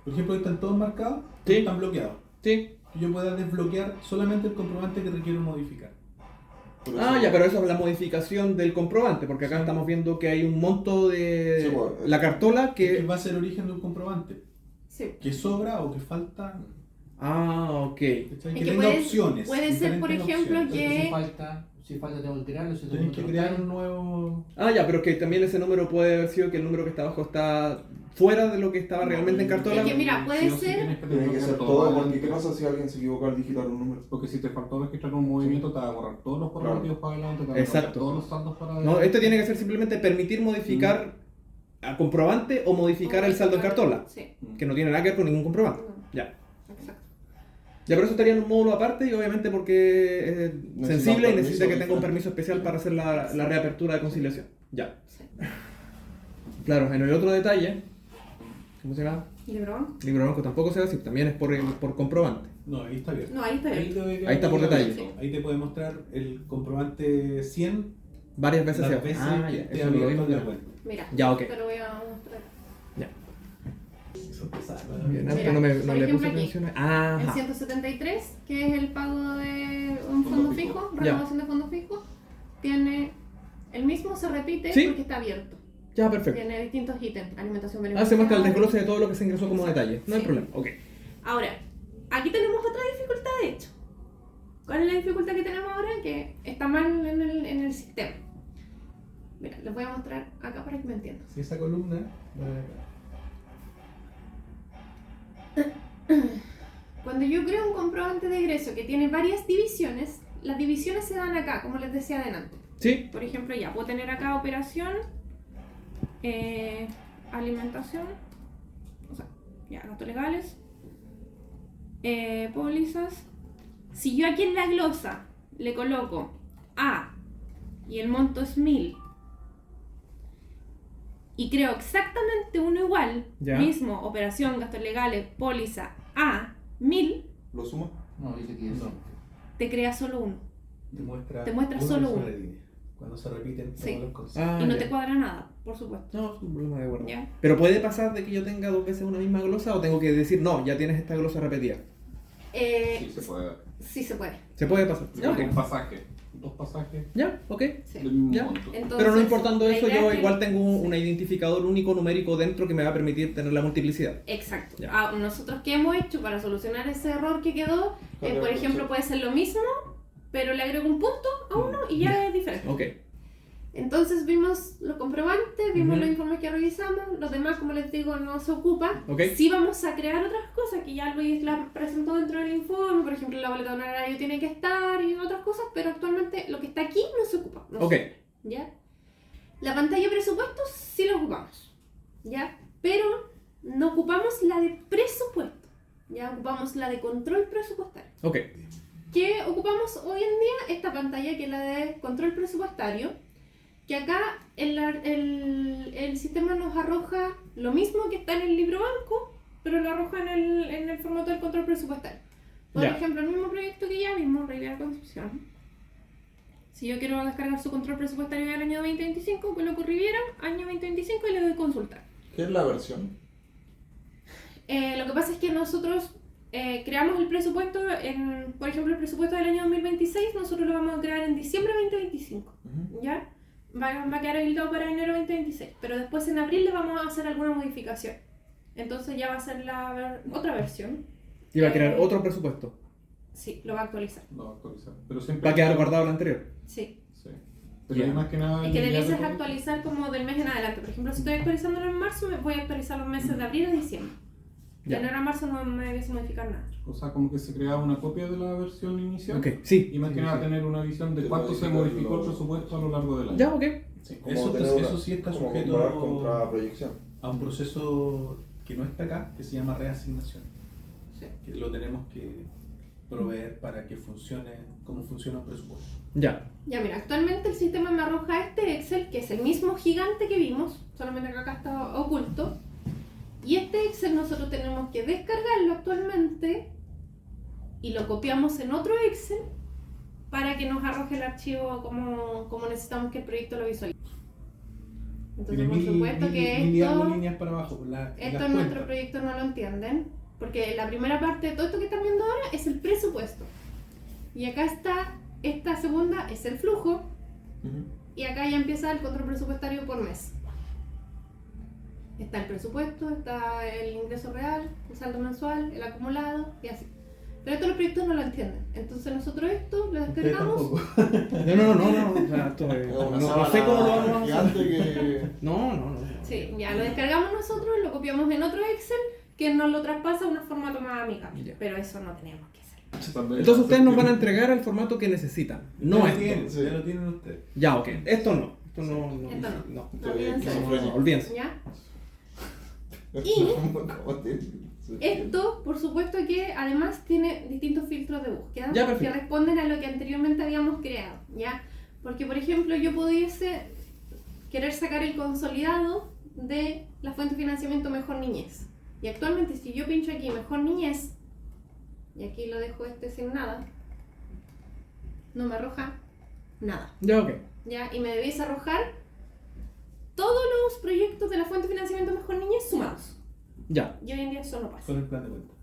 Por ejemplo, están todos marcados, Sí. están bloqueados. Sí. Que yo pueda desbloquear solamente el comprobante que requiero modificar. Por Ah, eso- ya, pero eso es la modificación del comprobante, porque acá estamos viendo que hay un monto de Sí, pues, la cartola Que que... va a ser origen de un comprobante. Sí. Que sobra o que falta. Ah, ok. ¿Cachai? Es Que que tenga puede- opciones. puede ser, por diferentes ejemplo, opciones. que- Si falta tengo que crearlo, si Tienes que crear un nuevo. Ah, ya, pero que también ese número puede haber sido que el número que está abajo está fuera de lo que estaba realmente en cartola. Es que mira, puede o sí ser- tienes que Tiene que desbloquear ser todo, todo, ¿vale? porque ¿qué pasa si alguien se equivoca al digitar un número? Porque si te faltó registrar un movimiento, te va a borrar todos los correlativos para adelante, te va a borrar Exacto. todos los saldos para No, adelante. este tiene que ser simplemente permitir modificar a comprobante o modificar el saldo en cartola, Sí. que no tiene nada que ver con ningún comprobante. No, Ya. exacto. Ya, pero eso estaría en un módulo aparte y obviamente porque es Necesita sensible y un necesita que permiso tenga un diferente. permiso especial para hacer la reapertura de conciliación. Ya. Sí. Claro, en el otro detalle, ¿cómo se llama? ¿Librón? Libro blanco tampoco se va a decir, también es por comprobante. No, ahí está abierto. No, ahí está bien. Ahí está por detalle. Sí. Ahí te puede mostrar el comprobante 100 Varias veces se las va. veces Ah, que ya, te eso es lo abierto mismo. la cuenta. Mira. Ya, ok. Te lo voy a mostrar. Ya. Eso te saca. Bien, Mira, antes no, por no le ejemplo puse aquí, atención. El Ajá. 173, que es el pago de un fondo fijo, Ya. renovación de fondo fijo, tiene el mismo, se repite Sí. porque está abierto. Ya, perfecto. Tiene distintos ítems, alimentación Ah, se muestra el beneficiaria. desglose de todo lo que se ingresó como detalle. No hay Sí. problema. Ok. Ahora, aquí tenemos otra dificultad de hecho. ¿Cuál es la dificultad que tenemos ahora? Que está mal en el sistema. Mira, les voy a mostrar acá para que me entiendan. Si esa columna. Cuando yo creo un comprobante de egreso que tiene varias divisiones, las divisiones se dan acá, como les decía adelante. Sí. Por ejemplo, ya puedo tener acá operación, alimentación, o sea, ya gastos legales, pólizas. Si yo aquí en la glosa le coloco A y el monto es 1000 y creo exactamente uno igual, Ya. mismo, operación, gastos legales, póliza, A, 1000, ¿Lo suma? No, dice que eso. No. te crea solo uno. Te muestra muestra una solo sola uno. línea, cuando se repiten Sí. todos los conceptos. Ah, Y no ya. te cuadra nada, por supuesto. No, es un problema de guarda. ¿Ya? Pero puede pasar de que yo tenga dos veces una misma glosa o tengo que decir, no, ya tienes esta glosa repetida. Sí, se puede. Sí se puede. Se puede pasar. Ya, ok. Un pasaje, dos pasajes Ya, ok. Sí. del mismo Ya. monto. Entonces, Pero no importando la eso, idea yo es que- igual tengo un identificador único numérico dentro que me va a permitir tener la multiplicidad. Exacto. Ya. Ah, nosotros qué hemos hecho para solucionar ese error que quedó, por Correcto, ejemplo, sí. puede ser lo mismo, pero le agrego un punto a uno y ya es diferente. Ok. Entonces vimos los comprobantes, vimos Ujú. los informes que revisamos, los demás, como les digo, no se ocupa. Ok. Sí vamos a crear otras cosas que ya Luis las presentó dentro del informe, por ejemplo, la boleta de honorario tiene que estar y otras cosas, pero actualmente lo que está aquí no se ocupa. no se Ok. ocupa, ¿ya? La pantalla de presupuestos sí la ocupamos, ¿ya? Pero no ocupamos la de presupuesto, ya ocupamos la de control presupuestario. Ok. ¿Qué ocupamos hoy en día? Esta pantalla que es la de control presupuestario, que acá el sistema nos arroja lo mismo que está en el libro banco, pero lo arroja en el formato del control presupuestario. Por Ya. ejemplo, el mismo proyecto que ya vimos, Riviera Concepción. Si yo quiero descargar su control presupuestario del año 2025, coloco Riviera, año 2025 y le doy consultar. ¿Qué es la versión? Lo que pasa es que nosotros creamos el presupuesto, por ejemplo, el presupuesto del año 2026, nosotros lo vamos a crear en diciembre 2025, Ujú. ¿ya? Va a quedar habilitado para enero 2026, pero después en abril le vamos a hacer alguna modificación. Entonces ya va a ser otra versión. Y va a crear otro presupuesto. Sí, lo va a actualizar. Lo va a actualizar. Pero siempre. Va a quedar guardado el anterior. Sí. Sí. Pero Ya. hay más que nada. Es que lineal debieses de- actualizar como del mes en adelante. Por ejemplo, si estoy actualizándolo en marzo, me voy a actualizar los meses de abril a diciembre. De Ya. enero a marzo no me debiese modificar nada. O sea, como que se creaba una copia de la versión inicial. Ok, sí. Y más que nada tener una visión de Sí, cuánto se modificar modificó el los- presupuesto a lo largo del año. Ya, ok. Sí, Como eso, tener eso una- sí está como sujeto comparar contra proyección. a un proceso que no está acá, que se llama reasignación. Sí. Que lo tenemos que proveer para que funcione, como funciona un presupuesto. Ya. Ya mira, actualmente el sistema me arroja este Excel, que es el mismo gigante que vimos, solamente que acá está oculto. Y este Excel nosotros tenemos que descargarlo actualmente y lo copiamos en otro Excel para que nos arroje el archivo como necesitamos que el proyecto lo visualice. Entonces, Tiene por supuesto mil que y algo esto líneas para abajo. en nuestro proyecto no lo entienden, porque la primera parte de todo esto que están viendo ahora es el presupuesto. Y acá está, esta segunda es el flujo, Ujú. y acá ya empieza el control presupuestario por mes. Está el presupuesto, está el ingreso real, el saldo mensual, el acumulado y así. Pero esto los proyectos no lo entienden. Entonces nosotros esto lo Ustedes descargamos. tampoco. No. O sea, esto es- Es una no sé cómo lo sábana vamos a hacer. gigante que. No. Sí, ya lo descargamos nosotros, lo copiamos en otro Excel que nos lo traspasa a un formato más amigable. Ya. Pero eso no tenemos que hacer. Entonces ustedes nos van a entregar el formato que necesitan. No Ya lo esto. tienen, Sí. ya lo tienen ustedes. Ya, ok. Esto no. Esto no. Esto No. No, olvídense. No, olvídense. ¿Ya? Y ¿Cómo tiene? Sí. esto, por supuesto que además tiene distintos filtros de búsqueda Ya, que perfecto. responden a lo que anteriormente habíamos creado, ¿ya? Porque, por ejemplo, yo pudiese querer sacar el consolidado de la fuente de financiamiento Mejor Niñez. Y actualmente, si yo pincho aquí Mejor Niñez, y aquí lo dejo sin nada, no me arroja nada, Ya, ok. ¿ya? Y me debiese arrojar todos los proyectos de la fuente de financiamiento Mejor Niñez sumados. Ya. Y hoy en día eso no pasa. Con el plan de cuenta.